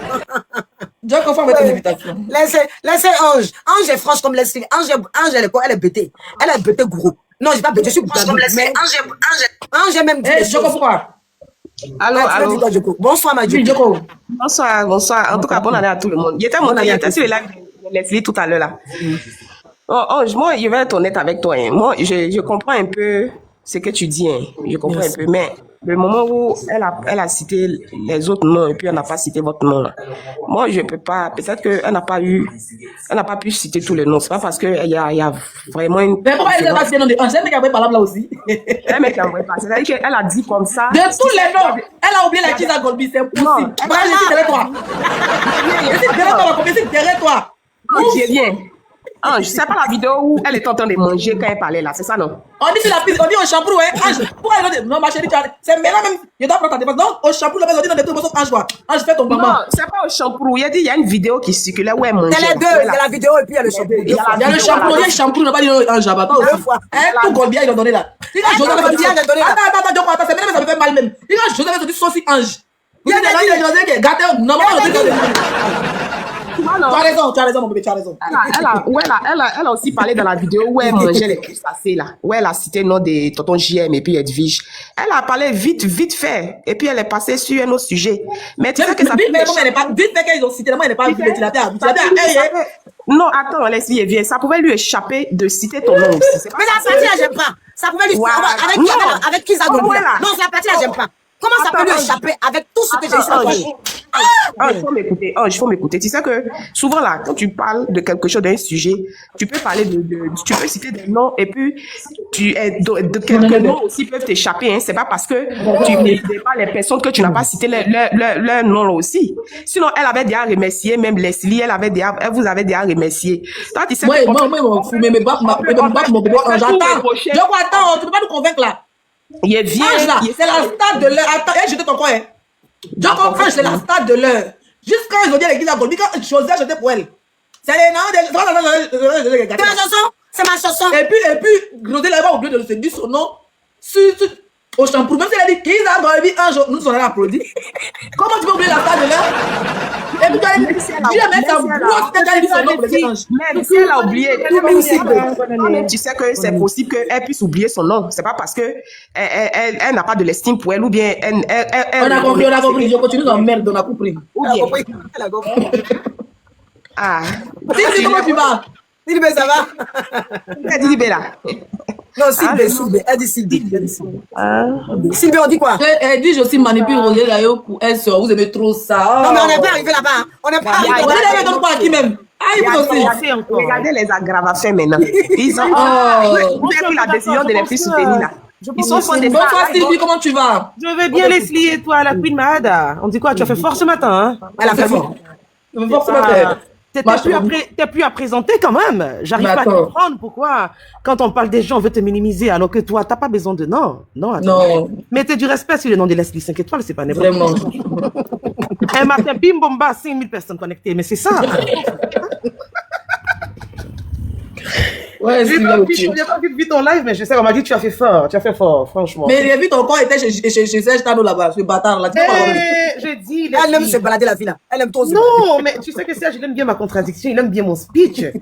[SPEAKER 2] Je confonds avec ton invitation.
[SPEAKER 1] Laissez Ange. Ange est franche comme Leslie. Ange, elle est quoi? Elle est bêtée. Elle est bêtée gros. Non, je suis pas bêtée. Je suis franche comme Leslie. Ange est même dit.
[SPEAKER 2] Je comprends.
[SPEAKER 3] Allô.
[SPEAKER 1] Bonsoir, Madjou.
[SPEAKER 3] Bonsoir. En tout cas, bonne année à tout le monde. Il était sur le live de Leslie tout à l'heure là. Moi, je vais être honnête avec toi. Hein. Moi, je comprends un peu ce que tu dis. Hein. Je comprends un peu. Mais le moment où elle a cité les autres noms et puis elle n'a pas cité votre nom là. Moi, je peux pas. Peut-être qu'elle n'a pas pu citer tous les noms. C'est pas parce qu'il y a vraiment une.
[SPEAKER 2] Mais pourquoi elle n'a pas cité le nom de Ange? Elle n'est pas là aussi.
[SPEAKER 3] Elle n'est pas. C'est-à-dire qu'elle a dit comme ça.
[SPEAKER 2] De tous les noms, elle a oublié la Kiza Golbi. C'est impossible.
[SPEAKER 3] Non.
[SPEAKER 2] Je suis derrière toi.
[SPEAKER 3] Je viens. Ange, c'est pas la vidéo où elle était en train de manger quand elle parlait là, c'est ça non?
[SPEAKER 2] On dit sur la piste, on dit au shampoo, hein, Ange. Pourquoi elle dit non, ma chérie, c'est maintenant même, je dois prendre ta défense. Donc, au shampoo, on dit dans des trucs, Ange, quoi. Ange, fais ton maman.
[SPEAKER 3] Non, c'est pas au shampoo. Il y a une vidéo qui circulait où elle mangeait.
[SPEAKER 1] C'est les deux, il y a la vidéo et puis il y a le shampoo.
[SPEAKER 2] Il y a le shampoo, il y a le shampoo, on n'a pas dit Ange, attends aussi. Tout Golbia, ils ont donné là. Attends, c'est même ça me fait mal même. Il y a Joseph, ils ont dit sauce Ange. Il y a des gens qui gâtent, normalement, tu as raison, mon bébé, tu as raison.
[SPEAKER 3] Elle a aussi parlé dans la vidéo où elle mangeait les crustacés là, où elle a cité le nom de Tonton JM et puis Edwige. Elle a parlé vite fait, et puis elle est passée sur un autre sujet. Mais tu sais que ça
[SPEAKER 2] vite fait qu'ils ont cité, elle n'est pas vue, tu l'as fait.
[SPEAKER 3] Non, attends, laisse-y, viens. Ça pouvait lui échapper de citer ton nom aussi.
[SPEAKER 1] Mais la partie là, j'aime pas. Ça pouvait lui avec qui ça donne. Non, la partie là, j'aime pas. Comment ça peut lui échapper avec tout ce que j'ai dit?
[SPEAKER 3] Il faut m'écouter. Tu sais que souvent là, quand tu parles de quelque chose, d'un sujet, tu peux parler tu peux citer des noms et puis quelques noms aussi peuvent t'échapper. Hein. C'est pas parce que tu ne connais pas les personnes que tu n'as pas cité leur nom aussi. Sinon, elle avait déjà remercié, même Leslie, elle vous avait déjà remercié. Toi, tu sais
[SPEAKER 2] moi, mon bébé, j'attends, tu peux pas nous convaincre là.
[SPEAKER 3] Il est vieux.
[SPEAKER 2] C'est la stade de l'heure. Attends, j'étais ton coin. Ange, c'est la stade de l'heure. Jusqu'à ils ont dit l'église à Golbi, quand José j'étais pour elle. C'est les noms
[SPEAKER 1] de. C'est ma chanson.
[SPEAKER 2] Et puis, José n'avait pas oublié de se dire son nom au shampoo. Même si elle a dit qu'ils a Golbi, Ange, nous sommes allés applaudir. Comment tu peux oublier la stade de l'heure? Et puis, tu as mis ta grosse tête, elle dit son nom pour les Ange.
[SPEAKER 3] Même si elle a oublié, tu sais que c'est possible qu'elle puisse oublier son nom. C'est pas parce que elle n'a pas de l'estime pour elle ou bien
[SPEAKER 2] on a compris. Je continue dans merde, on a compris.
[SPEAKER 1] Elle a compris.
[SPEAKER 3] Ah.
[SPEAKER 2] Dis comment tu vas?
[SPEAKER 1] Silbe, ça va?
[SPEAKER 3] Silbe là.
[SPEAKER 1] Non, Silbe. Elle dit Silbe. Silbe, on dit quoi?
[SPEAKER 2] Elle dit, je suis manipule, Roger, là, elle sort, vous aimez trop ça.
[SPEAKER 1] Non, mais on n'est pas arrivé là-bas. On n'est pas arrivé là-bas.
[SPEAKER 2] On est dans qui même?
[SPEAKER 3] Regardez les aggravations maintenant. Ils ont pris la décision de les plus soutenir là. Ils sont fond des
[SPEAKER 2] Bonsoir Sylvie, comment tu vas?
[SPEAKER 5] Je vais bien Leslie et toi, la Queen Mahada. On dit quoi? Tu as fait fort ce matin, hein?
[SPEAKER 1] Elle a fait fort.
[SPEAKER 5] T'es plus à présenter quand même. J'arrive pas à comprendre pourquoi, quand on parle des gens, on veut te minimiser, alors que toi, t'as pas besoin de nom. Non. Mettez du respect sur le nom de Leslie 5 étoiles, c'est pas n'importe quoi.
[SPEAKER 2] Vraiment.
[SPEAKER 5] Un matin, bim, bomba, 5000 personnes connectées, mais c'est ça.
[SPEAKER 2] Ouais,
[SPEAKER 5] j'ai pas vu ton live, mais je sais qu'on m'a dit que tu as fait fort, franchement.
[SPEAKER 2] Mais j'ai vu ton corps était chez Serge Tano là-bas, ce bâtard là.
[SPEAKER 5] Je dis,
[SPEAKER 1] elle aime se balader la fille là. Elle aime trop se
[SPEAKER 5] balader. Non, mais tu sais que Serge, il aime bien ma contradiction, il aime bien mon speech. Et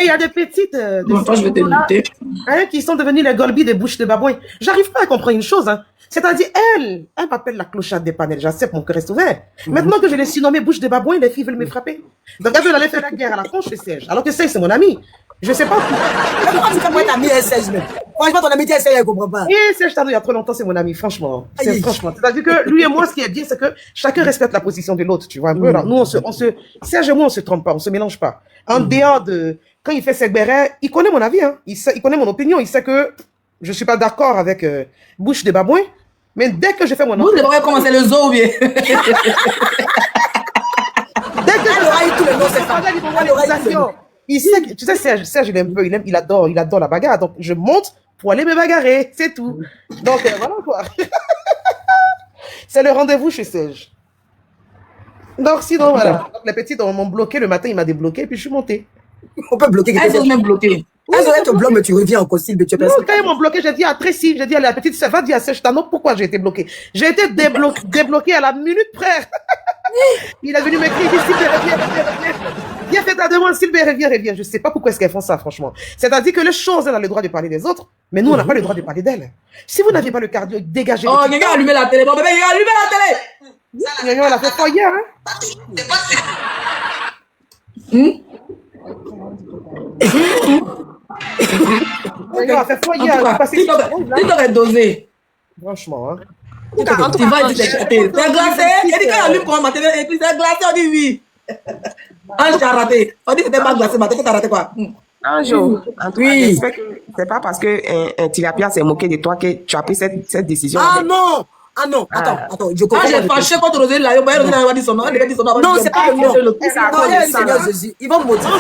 [SPEAKER 5] il y a des petites
[SPEAKER 2] je vais te
[SPEAKER 5] qui sont devenues les Golbi des bouches de babouin. J'arrive pas à comprendre une chose, hein. C'est-à-dire, elle m'appelle la clochette des panels. J'accepte, mon cœur reste ouvert. Maintenant que je l'ai surnommée bouche de babouin, les filles veulent me frapper. Donc, elle veut aller faire la guerre à la con chez Serge. Alors que Serge, c'est mon ami. Je sais pas.
[SPEAKER 1] Pourquoi tu fais moi ta amie Serge même? Franchement, ton amitié Serge, elle comprend pas.
[SPEAKER 5] Et Serge Tano, il y a trop longtemps, c'est mon ami, franchement. Franchement. C'est-à-dire que lui et moi, ce qui est bien, c'est que chacun respecte la position de l'autre, tu vois un peu, là. Nous, Serge et moi, on se trompe pas, on se mélange pas. En dehors de, quand il fait ses bérets, il connaît mon avis, hein. Il connaît mon opinion, il sait que je suis pas d'accord avec, bouche de babouin. Mais dès que je fais mon
[SPEAKER 2] Bouche de babouin, comment c'est le zoo, bien?
[SPEAKER 1] Dès que elle aura eu tous les noms, c'est pas. Elle aura eu tous les noms.
[SPEAKER 5] Il sait, tu sais, Serge, il adore la bagarre. Donc, je monte pour aller me bagarrer. C'est tout. Donc, voilà, quoi. C'est le rendez-vous chez Serge. Donc, sinon, voilà. Donc, les petites m'ont bloqué le matin, il m'a débloqué, puis je suis montée.
[SPEAKER 1] On peut bloquer quelqu'un.
[SPEAKER 2] Elles ont même bloqué.
[SPEAKER 1] Elles auraient te bloqué, mais tu reviens encore, Sylvie, tu es
[SPEAKER 5] Non, quand ils m'ont bloqué, j'ai dit à Tracy, j'ai dit à la petite sœur, va dire à Serge Tano pourquoi j'ai été bloqué. J'ai été débloqué à la minute près. Il est venu m'écrire, il dit, Sylvie, reviens. Viens, fais ta demande, Sylvie, reviens. Je sais pas pourquoi est-ce qu'elles font ça, franchement. C'est-à-dire que les choses, elles ont le droit de parler des autres, mais nous, on n'a pas le droit de parler d'elles. Si vous n'aviez pas le cardio, dégagez.
[SPEAKER 2] Oh, quelqu'un a allumé la télé. Bon, bébé, il a allumé la télé.
[SPEAKER 5] Elle a fait quoi hier, hein? Elle a fait quoi hier?
[SPEAKER 2] TikTok est dosé.
[SPEAKER 5] Franchement, hein.
[SPEAKER 2] Tu vas dire c'est glacé. Il dit quand il allume comment ma télé est glacé, on dit oui. Ange, tu as raté. On dit que c'était pas glacé, mais tu as raté quoi?
[SPEAKER 6] Un jour, en tout cas, j'espère que c'est pas parce que Tilapia s'est moqué de toi que tu as pris cette décision.
[SPEAKER 1] Ah non! Ah non, attends, je comprends.
[SPEAKER 2] Quand j'ai fâché contre Roselyne là, Roselyne va dire son nom, elle dit son nom.
[SPEAKER 1] Non, c'est pas le nom. Seigneur Jésus, ils vont me motiver.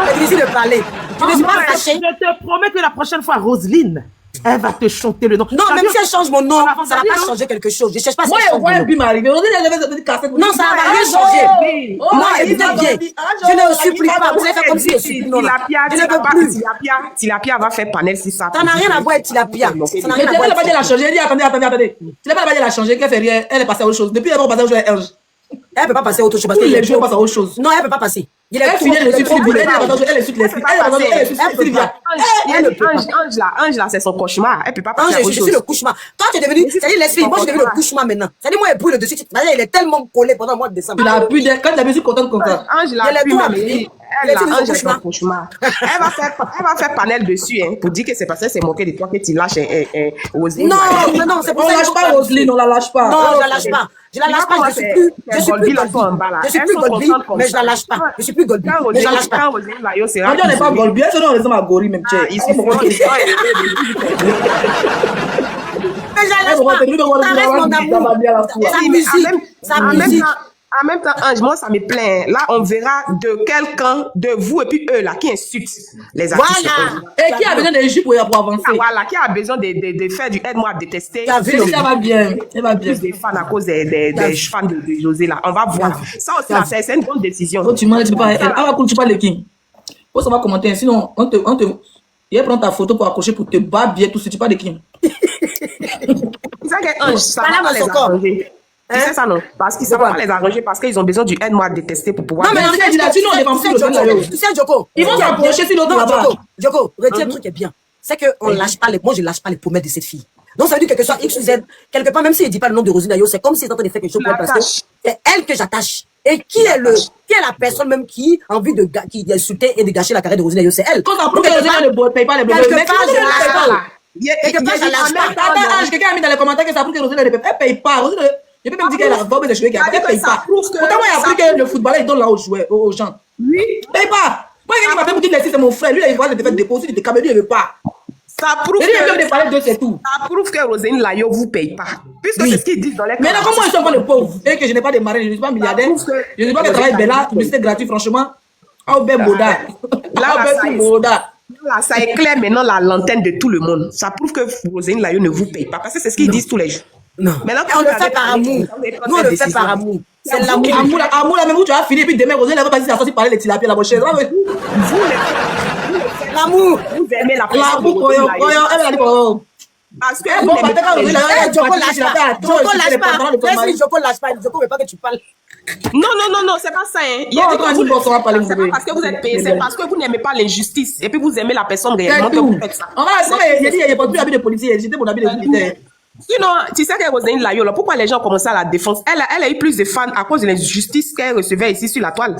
[SPEAKER 1] C'est difficile de parler. Tu ne suis pas fâché.
[SPEAKER 5] Je te promets que la prochaine fois, Roselyne, elle va te chanter le nom.
[SPEAKER 1] Non, même si elle change mon nom, ça va pas changer quelque chose. Je cherche pas à
[SPEAKER 2] Moi, un but m'arriver. Roselyne, elle avait dit cassette.
[SPEAKER 1] Non, ça va rien changer. Non, écoutez bien. Je ne supplie pas. Vous allez faire comme si je supplie. Non,
[SPEAKER 6] Tilapia va faire panel si ça.
[SPEAKER 1] Ça n'a rien à voir avec Tilapia.
[SPEAKER 2] Ça n'a rien à voir. Elle n'a pas dit la changer. Elle dit attendez. Tu n'as pas dit la changer. Qu'elle fait rien. Elle est passée à autre chose. Depuis, elle va passer à autre chose.
[SPEAKER 1] Elle ne peut pas passer à autre chose. Parce que
[SPEAKER 2] les jours passent à autre chose.
[SPEAKER 1] Non, elle ne peut pas passer.
[SPEAKER 2] Elle finit le suite. Elle est suite l'esprit.
[SPEAKER 6] Ange là, c'est son cauchemar. Elle peut pas passer à autre chose.
[SPEAKER 1] Je suis le cauchemar. Toi, tu es devenu, c'est-à-dire l'esprit. Moi, je suis devenu le cauchemar maintenant. C'est-à-dire, moi, elle brûle dessus. Il est tellement collé pendant le mois de décembre.
[SPEAKER 2] Tu l'as pu, quand tu as vu, je suis contente comme ça.
[SPEAKER 6] Ange là, Ange est son cauchemar. Elle va faire panel dessus, hein, pour dire que c'est parce qu'elle s'est moquée de toi que tu lâches Roselyne.
[SPEAKER 1] Non, c'est pour ça.
[SPEAKER 2] On lâche pas Roselyne, on la lâche pas.
[SPEAKER 1] Non, je la lâche pas. Je la lâche pas, je suis plus Golby, mais je la lâche pas. Je suis plus Golby, mais je la lâche pas.
[SPEAKER 2] On n'est pas Golby, elle se donne raison à Gori même.
[SPEAKER 1] Mais je la lâche pas. Ça reste mon amour. Sa musique.
[SPEAKER 6] En même temps, Ange, moi, ça me plaît. Là, on verra de quel camp, de vous et puis eux, là, qui insultent les artistes.
[SPEAKER 1] Voilà.
[SPEAKER 2] Et qui a besoin de jus pour avancer.
[SPEAKER 6] Voilà, qui a besoin de faire du aide-moi à détester.
[SPEAKER 2] Ça va bien. Ça va bien.
[SPEAKER 6] Plus des fans à cause des fans de José, là. On va voir. Ça aussi, là, c'est une bonne décision.
[SPEAKER 2] Tu m'as dit pas, tu parles de qui? Faut savoir commenter. Sinon, il prend ta photo pour accrocher, pour te battre bien, tout ce tu parles de qui?
[SPEAKER 6] C'est ça qu'Ange, ça va pas les arranger. Tu sais ça, non? Parce qu'ils ne savent pas les arranger, parce qu'ils ont besoin du aide-moi à détester pour pouvoir.
[SPEAKER 1] Non, mais tu sais, Joko.
[SPEAKER 2] Ils vont s'approcher sur l'autre là-bas.
[SPEAKER 1] Joko, retiens le truc est bien. C'est qu'on lâche pas moi, je lâche pas les promesses de cette fille. Donc, ça veut dire que ce soit X ou Z, quelque part, même s'il ne dit pas le nom de Roselyne Ayo, c'est comme s'il est en train de faire quelque chose pour elle, parce que c'est elle que j'attache. Et qui est la personne même qui a envie d'insulter et de gâcher la carrière de Roselyne Ayo, c'est elle.
[SPEAKER 2] Quand ça prouve que Roselyne ne paye pas les bleus.
[SPEAKER 1] Quelque part, je lâche pas.
[SPEAKER 2] Quelqu'un a mis dans les commentaires que ça prouve que Roselyne ne paye pas. Je peux même dire qu'elle a volé des jouets qu'elle ne paye pas. Pourtant, moi, il a appris que le footballeur, il donne là aux gens.
[SPEAKER 6] Oui.
[SPEAKER 2] Il ne paye pas. Moi, il m'a fait me dire que c'est mon frère. Lui, il va te faire déposer, il te caméra, il ne veut pas.
[SPEAKER 6] Ça prouve
[SPEAKER 2] que
[SPEAKER 6] Roselyne Layo ne vous paye pas. Puisque c'est ce qu'ils disent dans les commentaires.
[SPEAKER 2] Mais comment ils sont pas les pauvres et que je n'ai pas de mari, je ne suis pas milliardaire, je n'ai pas de travail Bella, publicité gratuite, franchement. Oh, ben Boda.
[SPEAKER 6] Là, ça éclaire maintenant la lanterne de tout le monde. Ça prouve que Roselyne Layo ne vous paye pas. Parce que c'est ce qu'ils disent tous les jours.
[SPEAKER 1] Non. Maintenant, on le fait par amour. Nous, on le fait par amour. C'est l'amour.
[SPEAKER 2] Amour, là, même où tu vas finir, puis demain, Roselyne, elle va pas dire ça, si parler de tilapia, la prochaine.
[SPEAKER 1] L'amour.
[SPEAKER 6] Vous aimez la personne.
[SPEAKER 1] Parce que Joko lâche pas. Joko veut pas que tu parles.
[SPEAKER 6] Non, c'est pas ça. Hein. C'est pas parce que vous êtes payé, c'est parce que vous n'aimez pas l'injustice et puis vous aimez la personne réellement que vous faites ça.
[SPEAKER 2] Il y a pas plus habit de policier, j'étais mon habit de militaire.
[SPEAKER 6] Sinon, tu sais que Roselyne Layo, là, pourquoi les gens commençaient à la défense? Elle a eu plus de fans à cause de l'injustice qu'elle recevait ici sur la toile.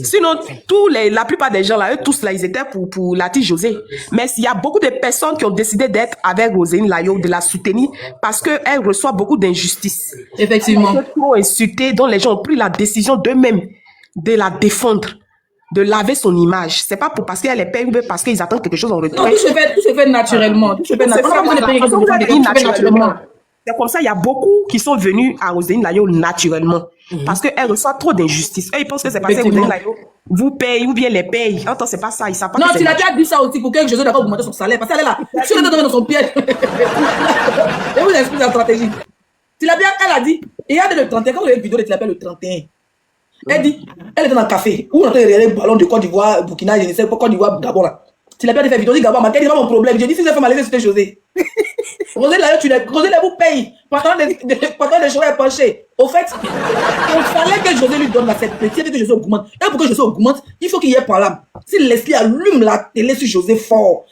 [SPEAKER 6] Sinon, la plupart des gens là, eux tous là, ils étaient pour l'artiste José. Mais il y a beaucoup de personnes qui ont décidé d'être avec Roselyne Layo, de la soutenir, parce qu'elle reçoit beaucoup d'injustice.
[SPEAKER 2] Effectivement.
[SPEAKER 6] Elle est trop insultée, dont les gens ont pris la décision d'eux-mêmes de la défendre, de laver son image. C'est pas parce qu'elle est payée, mais parce qu'ils attendent quelque chose en retour.
[SPEAKER 2] Non, tout se fait naturellement. Tout se fait naturellement.
[SPEAKER 6] C'est comme ça, il y a beaucoup qui sont venus à Roselyne Layo naturellement. Parce qu'elle reçoit trop d'injustice. Eux, ils pensent que c'est parce que Roselyne Layo vous paye ou bien les paye. Attends, c'est pas ça. Ils savent pas.
[SPEAKER 2] Non, tu l'as déjà dit ça aussi pour que José d'accord augmenter son salaire. Parce qu'elle est là. Si elle est dans son piège. Et vous expliquez la stratégie. Elle a dit, et il y a le 31, quand vous avez une vidéo de Tilapia le 31, elle dit, elle était dans un café, où on entend les ballons de Côte d'Ivoire, Burkina, je ne sais pas, Côte d'Ivoire, Gabon là. Tilapia a fait vidéo, dit Gabon, ma tête, c'est pas mon problème. J'ai dit, si vous avez fait malaise, c'était José. Rosé là, Rosé là, vous paye. Pendant les choses est penché. Au fait, il fallait que José lui donne la cette petite, que José augmente. Et pour que José augmente, il faut qu'il y ait par là. Si Leslie allume la télé sur José fort,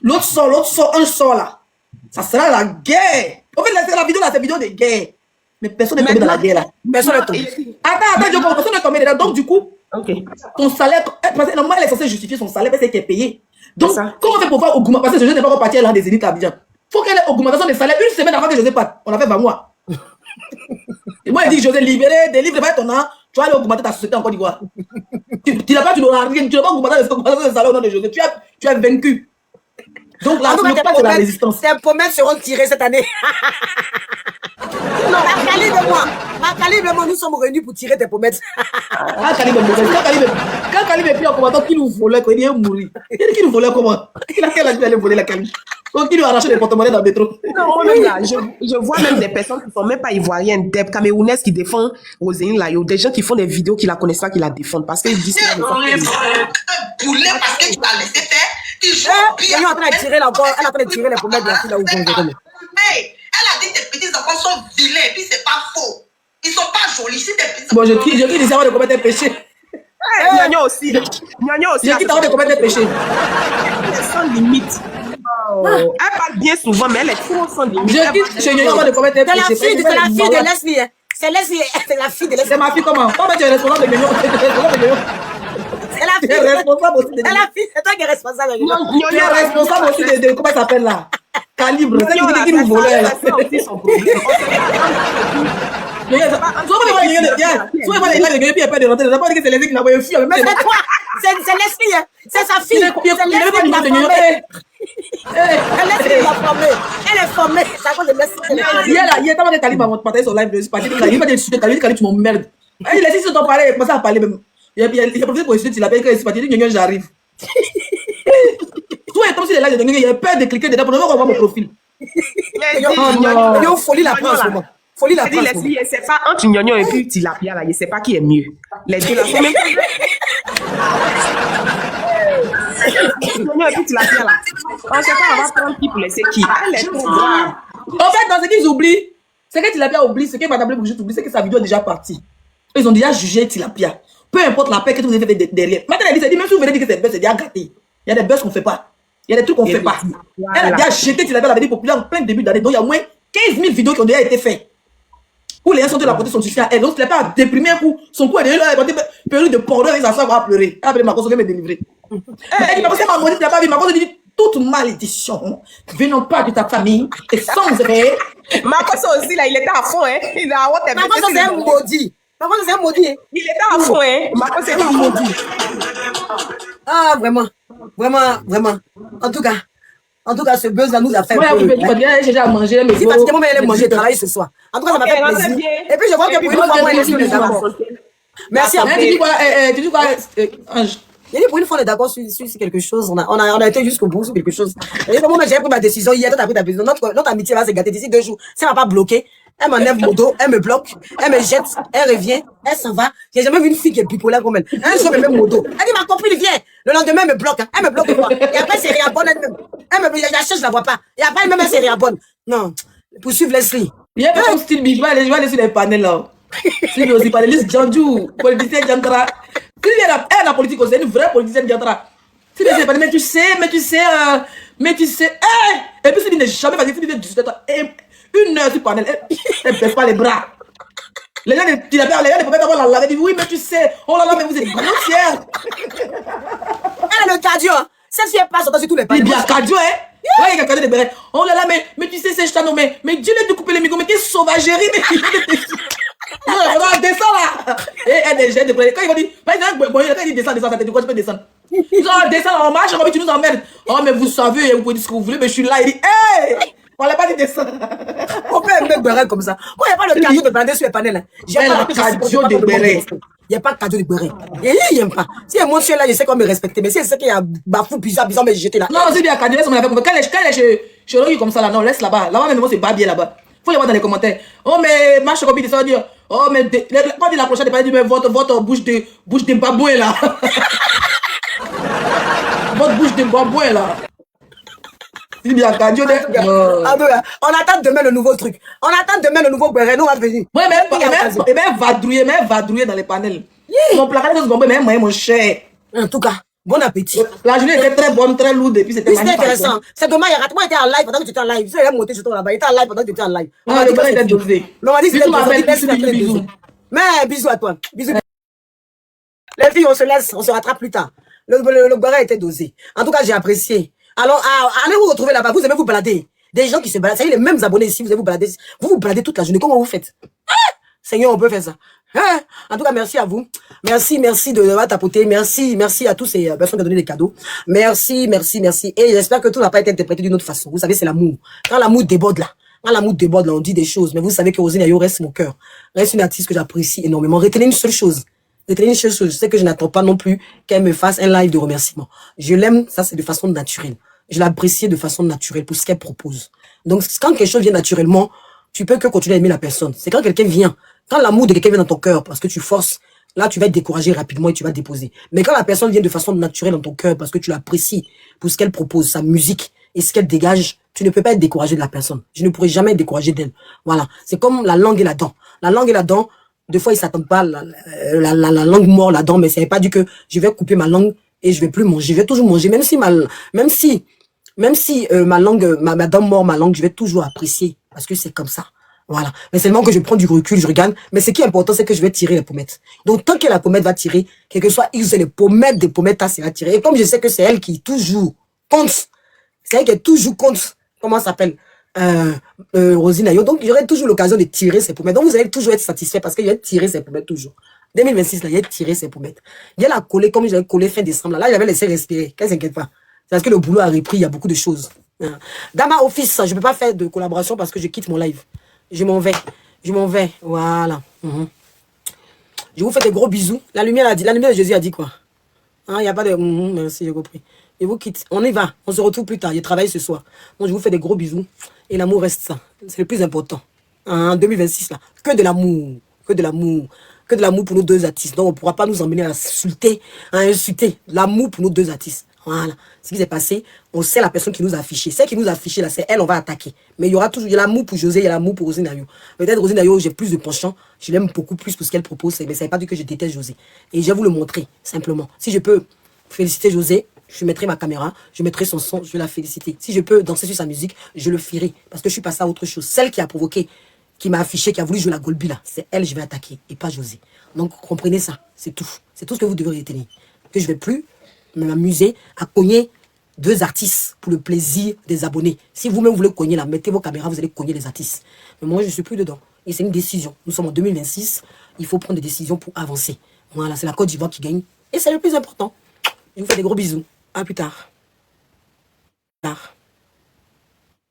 [SPEAKER 2] l'autre sort, un sort là. Ça sera la guerre. En fait, la vidéo là, c'est une vidéo de guerre. Mais personne n'est tombé dans la guerre là. Personne n'est tombé. Attends, personne n'est tombé dedans. Donc, du coup, ton salaire, parce que normalement, elle est censée justifier son salaire parce qu'elle est payée. Donc, comment on fait pour pouvoir augmenter? Parce que José n'est pas reparti à l'an des élites à Abidjan. Il faut qu'elle ait augmentation des salaires une semaine avant que José parte. On a fait 20 mois. Et moi, il dit José, libéré, délivre pas ton an, tu vas aller augmenter ta société en Côte d'Ivoire. Tu n'as pas, tu n'auras rien, tu n'as pas augmenté le salaire au nom de José. Tu as vaincu. Donc là, le pas de la résistance.
[SPEAKER 1] Tes promesses seront tirées cette année. Non, ma calibre, moi, nous sommes réunis pour tirer tes promesses.
[SPEAKER 2] Quand Calibre est pris en combattant, qui nous volait, il est mourir. Qui nous volait comment? Il a quel âge d'aller voler la Calibre? Donc, il lui a arraché les porte-monnaies dans le métro.
[SPEAKER 6] Non, moi-même là, je vois même des personnes qui ne sont même pas ivoiriennes, des Camerounaises qui défendent Roselyne Layo, des gens qui font des vidéos qui la connaissent pas, qui la défendent parce qu'ils disent
[SPEAKER 7] que poulet parce que tu l'as laissé faire.
[SPEAKER 1] Elle est en train de tirer là encore, elle est en train de tirer les promesses de la fille là où vous êtes.
[SPEAKER 7] Elle a dit que tes petits enfants sont vilains, et puis c'est pas faux. Ils sont pas jolis. Si tes petits
[SPEAKER 2] bon, je quitte les avant de commettre un péché.
[SPEAKER 6] Nyonyo aussi.
[SPEAKER 2] Je quitte avant de commettre un péché.
[SPEAKER 6] Elle est sans limite. Elle parle bien souvent, mais elle est trop sans limite.
[SPEAKER 2] Je quitte chez Nyonyo avant de commettre un péché.
[SPEAKER 1] C'est la fille de Leslie. C'est Leslie, c'est la fille de Leslie.
[SPEAKER 2] C'est ma fille comment? Comment tu es responsable de Nyonyo?
[SPEAKER 1] C'est la fille.
[SPEAKER 2] Responsable aussi de
[SPEAKER 1] c'est la fille, c'est toi qui es responsable.
[SPEAKER 2] Tu es responsable aussi de comment ça s'appelle là? Calibre, c'est qui nous volait là. C'est aussi son problème. Souvent, il a des puis il pas de rentrer. N'a pas dit que c'est les qui n'a pas eu fille.
[SPEAKER 1] Mais c'est toi, c'est Leslie, c'est sa fille. C'est Leslie qui l'a formée. Elle est formée. C'est à cause de Leslie.
[SPEAKER 2] Hier, t'as dit Calibre à partager son live. Je suis parti. Il m'a dit Calibre, tu m'emmerdes. Il a dit si tu t'en parlais, il a commencé à parler même. Il a profité pour essayer de l'appeler quand il est parti. Il dit j'arrive. Toi, comme si les lives de Nyonyo, il a peur de cliquer dedans pour ne pas voir mon profil.
[SPEAKER 1] Nyonyo, folie la prend en ce moment. Folie la prend.
[SPEAKER 6] C'est pas entre Nyonyo et puis Tilapia là, je sais pas qui est mieux. Les deux là sont même Nyonyo et puis Tilapia là. On sait pas, on va prendre qui pour laisser qui. Elle est trop grave.
[SPEAKER 2] En fait, dans ce qu'ils oublient, c'est que Tilapia oublie, ce que Madame Brigitte oublie, c'est que sa vidéo est déjà partie. Ils ont déjà jugé Tilapia. Peu importe la paix que vous avez fait derrière. Maintenant, elle dit, même si vous venez dire que c'est buzz, c'est déjà gâté. Il y a des buzz qu'on ne fait pas. Il y a des trucs qu'on ne fait pas. Elle a déjà jeté Tilapia, la vidéo populaire en plein début d'année. Donc, il y a au moins 15 000 vidéos qui ont déjà été faites. Où les gens sont de la portée son succès à elle. Donc, Tilapia a déprimé un coup. Son cou est derrière, elle a porté perruque de porno avec sa soeur, elle va pleurer. Elle a appelé Marcos, elle me délivrer. Elle dit, Marcos, elle m'a dit, Tilapia, Marcos dit, toute malédiction venant pas de ta famille et sans vrai.
[SPEAKER 6] Marcos aussi, là, il était à fond, hein. Il a
[SPEAKER 1] Marcos, c'est un maudit. Par contre, c'est un maudit.
[SPEAKER 6] Il était à fond, hein. Marcos, c'est un maudit.
[SPEAKER 1] Ah, vraiment. En tout cas, ce buzz là nous a fait peur.
[SPEAKER 2] J'ai déjà mangé.
[SPEAKER 1] Si pratiquement, elle a mangé travailler ce soir. En tout cas, ça m'a fait plaisir. Et puis, je vois que pour une fois, moi, elle est d'accord. Merci à vous.
[SPEAKER 2] Tu dis quoi, Ange?
[SPEAKER 1] Il dit pour une fois, on est d'accord sur quelque chose. On a été jusqu'au bout sur quelque chose. Et moi, j'ai pris ma décision hier. Toi, t'as pris ta décision. Notre amitié va se gâter d'ici 2 jours. Si elle m'a pas bloqué, elle m'enlève mon dos, elle me bloque, elle me jette, elle revient, elle s'en va. J'ai jamais vu une fille qui est bipolaire comme elle. Un jour, elle me met mon dos. Elle dit, ma copine vient. Le lendemain, elle me bloque. Elle me bloque pas. Et après, c'est réabonne elle-même. Elle me la cherche, je la vois pas. Et après, elle-même, elle se réabonne. Non. Pour suivre Leslie.
[SPEAKER 2] Il y a pas un style big, je vais aller sur les panels là. Si vous aussi parlez, Djandjou, politicien Djandra. Elle, la politique, c'est une vraie politicienne Djandra. Si vous parlez, mais tu sais. Et puis, si tu n'es jamais facile, si tu es 18 ans. 1 heure sur panel. Elle ne baisse pas les bras. Les gens ne peuvent pas avoir la laver. Oui, mais tu sais, oh là là, mais vous êtes grossière.
[SPEAKER 1] Elle a le cardio. Cette fille passe sur tous les panels.
[SPEAKER 2] Il y a cardio, hein? Ouais, il y a cardio de béret. Oh là là, mais tu sais, c'est Chano, mais dis-le de couper les micros, mais quelle sauvagerie, mais non, descends là. Et elle est gênée de béret. Quand ils vont dire, quand il descend, ça te dit quoi, tu peux descendre. Ils vont descendre, on marche, tu nous emmerdes. Oh, mais vous savez, vous pouvez dire ce que vous voulez, mais je suis là, il dit, hey! On l'a pas dit descendre.
[SPEAKER 1] On peut aimer béret comme ça. Moi, il n'y a pas le cardio de béret sur les panels.
[SPEAKER 2] J'ai pas le cardio de béret.
[SPEAKER 1] Il n'y a pas de cadeau de béret. Et il n'aime pas. Si moi, je suis là, je sais qu'on me respecte. Mais si elle sait qu'il y a bafou, bizarre, mais jeter là.
[SPEAKER 2] Non, c'est bien, cadeau, laisse-moi la faire. Quand elle est chez comme ça, là, non, laisse là-bas. Là-bas, même, c'est pas bien là-bas. Faut les voir dans les commentaires. Oh, mais ma copine descend dire. Oh, mais quand il approche, il dit, mais votre bouche de baboué là. Votre bouche de baboué là. C'est bien, cadeau de.
[SPEAKER 1] On attend demain le nouveau truc. On attend demain le nouveau béret. Nous, on va venir.
[SPEAKER 2] Oui, mais vadrouiller dans les panels. Mon placard de seconde, mais mon cher.
[SPEAKER 1] En tout cas, bon appétit.
[SPEAKER 2] La journée était très bonne, très lourde, et puis c'était
[SPEAKER 1] intéressant. C'est dommage, moi j'étais en live pendant que tu étais en live. Je vais monter sur toi là-bas. Il était en live pendant que tu étais en live. On m'a dit que c'était dosé. On m'a dit que c'était dosé. Mais bisous à toi. Bisous. Les filles, on se laisse, on se rattrape plus tard. Le béret était dosé. En tout cas, j'ai apprécié. Alors, allez vous retrouver là-bas. Vous aimez vous balader. Des gens qui se baladent. Ça y est, les mêmes abonnés ici, vous aimez vous balader. Vous vous baladez toute la journée. Comment vous faites? Seigneur, on peut faire ça. En tout cas, merci à vous. Merci de m'avoir tapoté. Merci à tous ces personnes qui ont donné des cadeaux. Merci. Et j'espère que tout n'a pas été interprété d'une autre façon. Vous savez, c'est l'amour. Quand l'amour déborde là, on dit des choses. Mais vous savez que Rosine Ayo reste mon cœur. Reste une artiste que j'apprécie énormément. Retenez une seule chose. Je sais que je n'attends pas non plus qu'elle me fasse un live de remerciement. Je l'aime, ça c'est de façon naturelle. Je l'apprécie de façon naturelle pour ce qu'elle propose. Donc, quand quelque chose vient naturellement, tu peux que continuer à aimer la personne. C'est quand quelqu'un vient, quand l'amour de quelqu'un vient dans ton cœur, parce que tu forces, là, tu vas être découragé rapidement et tu vas déposer. Mais quand la personne vient de façon naturelle dans ton cœur, parce que tu l'apprécies pour ce qu'elle propose, sa musique et ce qu'elle dégage, tu ne peux pas être découragé de la personne. Je ne pourrai jamais être découragé d'elle. Voilà. C'est comme la langue et la dent. La langue et la dent, des fois, ils s'attendent pas, la langue mord la dent, mais ça veut pas dire que je vais couper ma langue et je vais plus manger. Je vais toujours manger, même si ma langue, ma dent mord ma langue, je vais toujours apprécier parce que c'est comme ça. Voilà. Mais seulement que je prends du recul, je regarde. Mais ce qui est important, c'est que je vais tirer les pommettes. Donc, tant que la pommette va tirer, quel que soit X, les pommettes des pommettes, ça va tirer. Et comme je sais que c'est elle qui toujours compte, c'est elle qui est toujours compte, comment ça s'appelle? Rosine Ayo. Donc, j'aurai toujours l'occasion de tirer ses pommettes. Donc, vous allez toujours être satisfait parce que je vais tirer ses pommettes toujours. 2026, là, il a tiré ses pommettes. Il y a la collée, comme j'avais collé fin décembre. Là, j'avais laissé respirer. Qu'elle s'inquiète pas. C'est parce que le boulot a repris, il y a beaucoup de choses. Dans ma office, je ne peux pas faire de collaboration parce que je quitte mon live. Je m'en vais. Voilà. Je vous fais des gros bisous. La lumière de Jésus a dit quoi? Il n'y a pas de... merci, j'ai compris. Je vous quitte. On y va. On se retrouve plus tard. Je travaille ce soir. Donc, je vous fais des gros bisous. Et l'amour reste ça. C'est le plus important. En 2026, là. Que de l'amour. Que de l'amour pour nos deux artistes. Donc, on ne pourra pas nous emmener à insulter. L'amour pour nos deux artistes. Voilà. Ce qui s'est passé, on sait la personne qui nous a affiché. Celle qui nous a affiché, là, c'est elle, on va attaquer. Mais il y aura toujours, il y a l'amour pour José, il y a l'amour pour Rosine Ayo. Peut-être Rosine Ayo, j'ai plus de penchant. Je l'aime beaucoup plus pour ce qu'elle propose. Mais ça ne veut pas dire que je déteste José. Et je vais vous le montrer, simplement. Si je peux féliciter José, je mettrai ma caméra, je mettrai son son, je vais la féliciter. Si je peux danser sur sa musique, je le ferai. Parce que je suis passé à autre chose. Celle qui a provoqué, qui m'a affiché, qui a voulu jouer la Golbi là, c'est elle, je vais attaquer, et pas José. Donc, comprenez ça. C'est tout. C'est tout ce que vous devez retenir. Que je ne vais plus m'amuser à cogner deux artistes pour le plaisir des abonnés. Si vous-même voulez cogner là, mettez vos caméras, vous allez cogner les artistes. Mais moi, je ne suis plus dedans. Et c'est une décision. Nous sommes en 2026. Il faut prendre des décisions pour avancer. Voilà, c'est la Côte d'Ivoire qui gagne. Et c'est le plus important. Je vous fais des gros bisous. À plus tard.